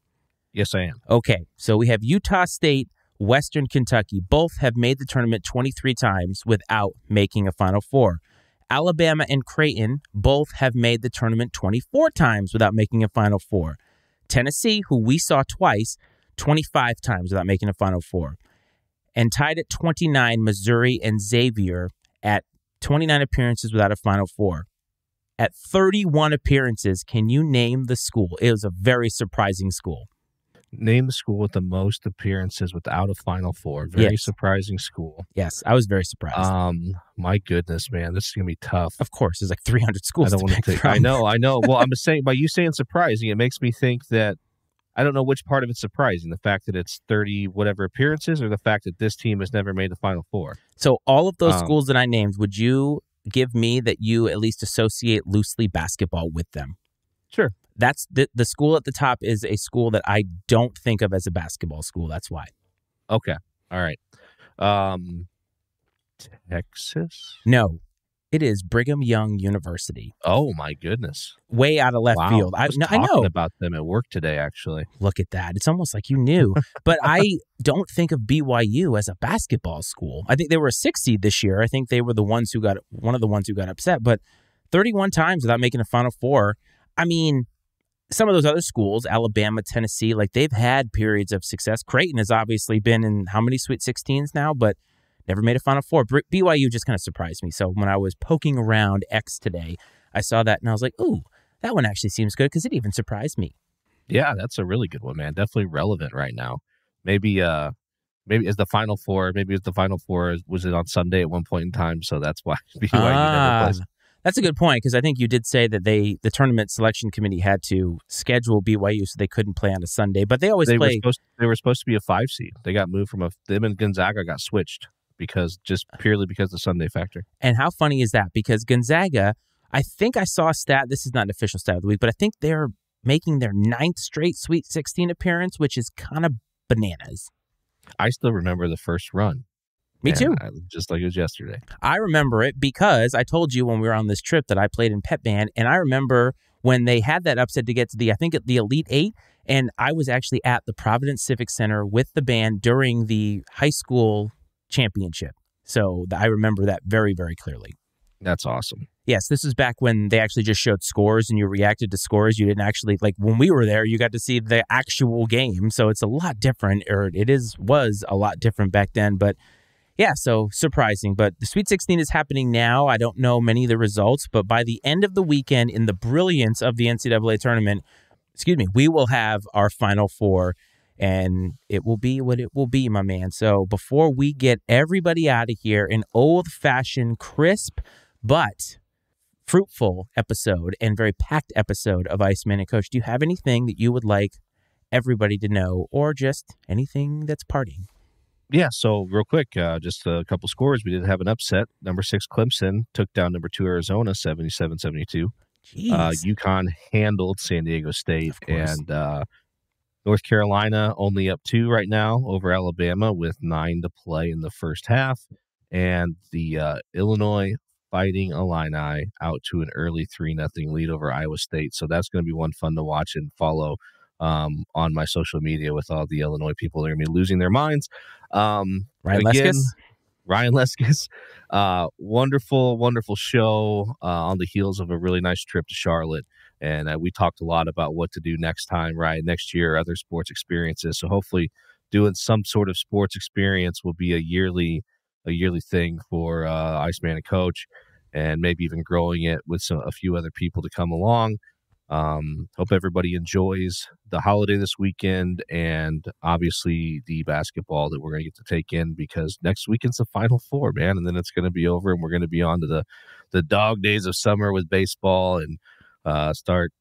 Yes, I am. Okay, so we have Utah State, Western Kentucky. Both have made the tournament 23 times without making a Final Four. Alabama and Creighton both have made the tournament 24 times without making a Final Four. Tennessee, who we saw twice, 25 times without making a Final Four. And tied at 29, Missouri and Xavier at 29 appearances without a Final Four. At 31 appearances, can you name the school? It was a very surprising school. Name the school with the most appearances without a Final Four. Very surprising school. Yes, I was very surprised. My goodness, man, this is gonna be tough. Of course, there's like 300 schools. I don't want to take. I know. Well, I'm saying by you saying surprising, it makes me think that I don't know which part of it's surprising. The fact that it's 30 whatever appearances, or the fact that this team has never made the Final Four. So all of those schools that I named, would you give me that you at least associate loosely basketball with them? Sure. That's the school at the top is a school that I don't think of as a basketball school. That's why. Okay. All right. Texas? No, it is Brigham Young University. Oh, my goodness. Way out of left field. I was talking about them at work today, actually. Look at that. It's almost like you knew. But I don't think of BYU as a basketball school. I think they were a 6 seed this year. I think they were one of the ones who got upset. But 31 times without making a Final Four. I mean, some of those other schools, Alabama, Tennessee, like they've had periods of success. Creighton has obviously been in how many Sweet 16s now, but never made a Final Four. BYU just kind of surprised me. So when I was poking around X today, I saw that and I was like, ooh, that one actually seems good because it even surprised me. Yeah, that's a really good one, man. Definitely relevant right now. Maybe as the Final Four, was it on Sunday at one point in time, so that's why BYU never plays. That's a good point because I think you did say that the tournament selection committee had to schedule BYU so they couldn't play on a Sunday, but they always play. They were supposed to be a 5 seed. They got moved from them and Gonzaga got switched purely because of the Sunday factor. And how funny is that? Because Gonzaga, I think I saw a stat. This is not an official stat of the week, but I think they're making their 9th straight Sweet 16 appearance, which is kind of bananas. I still remember the first run. Me too. Just like it was yesterday. I remember it because I told you when we were on this trip that I played in pep band, and I remember when they had that upset to get to the Elite Eight, and I was actually at the Providence Civic Center with the band during the high school championship. So I remember that very, very clearly. That's awesome. Yes, this was back when they actually just showed scores and you reacted to scores. You didn't actually, like when we were there, you got to see the actual game. So it's a lot different, or was a lot different back then. But yeah, so surprising. But the Sweet 16 is happening now. I don't know many of the results, but by the end of the weekend, in the brilliance of the NCAA tournament, we will have our Final Four, and it will be what it will be, my man. So before we get everybody out of here, an old-fashioned, crisp, but fruitful episode and very packed episode of Iceman and Coach, do you have anything that you would like everybody to know, or just anything that's parting? Yeah, so real quick, just a couple scores. We did have an upset. Number 6 Clemson took down number 2 Arizona 77-72. UConn handled San Diego State, and North Carolina only up 2 right now over Alabama with 9 to play in the first half. And the Illinois Fighting Illini out to an early 3-0 lead over Iowa State. So that's going to be one fun to watch and follow on my social media with all the Illinois people that are going to be losing their minds. Ryan Leskis, wonderful show on the heels of a really nice trip to Charlotte. And we talked a lot about what to do next time, right? Next year, other sports experiences. So hopefully doing some sort of sports experience will be a yearly thing for Iceman and Coach, and maybe even growing it with a few other people to come along. Hope everybody enjoys the holiday this weekend, and obviously the basketball that we're going to get to take in, because next weekend's the Final Four, man, and then it's going to be over, and we're going to be on to the dog days of summer with baseball and start,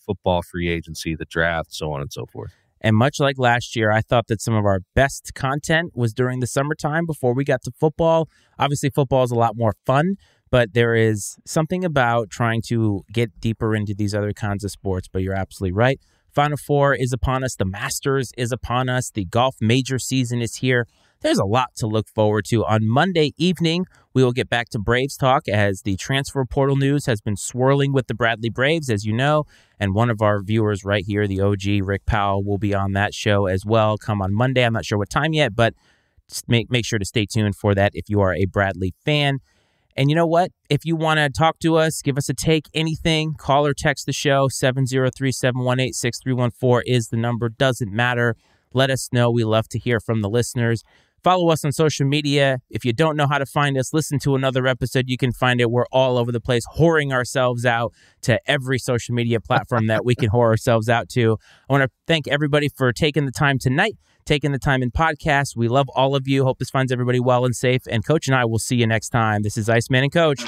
football, free agency, the draft, so on and so forth. And much like last year, I thought that some of our best content was during the summertime before we got to football. Obviously, football is a lot more fun, But there is something about trying to get deeper into these other kinds of sports, but you're absolutely right. Final Four is upon us. The Masters is upon us. The golf major season is here. There's a lot to look forward to. On Monday evening, we will get back to Braves talk as the transfer portal news has been swirling with the Bradley Braves, as you know. And one of our viewers right here, the OG, Rick Powell, will be on that show as well. Come on Monday. I'm not sure what time yet, but just make sure to stay tuned for that if you are a Bradley fan. And you know what? If you want to talk to us, give us a take, anything, call or text the show. 703-718-6314 is the number. Doesn't matter. Let us know. We love to hear from the listeners. Follow us on social media. If you don't know how to find us, listen to another episode. You can find it. We're all over the place, whoring ourselves out to every social media platform that we can whore ourselves out to. I want to thank everybody for taking the time tonight, taking the time in podcast. We love all of you. Hope this finds everybody well and safe. And Coach and I will see you next time. This is Iceman and Coach.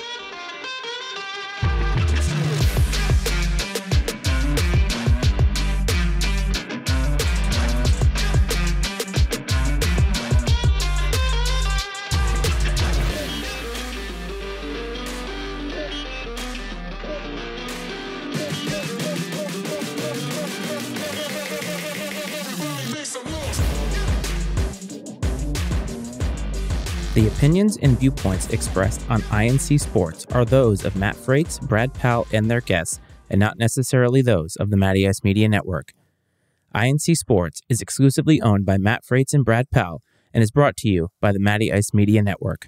The opinions and viewpoints expressed on I&C Sports are those of Matt Freites, Brad Powell, and their guests, and not necessarily those of the Matty Ice Media Network. I&C Sports is exclusively owned by Matt Freites and Brad Powell and is brought to you by the Matty Ice Media Network.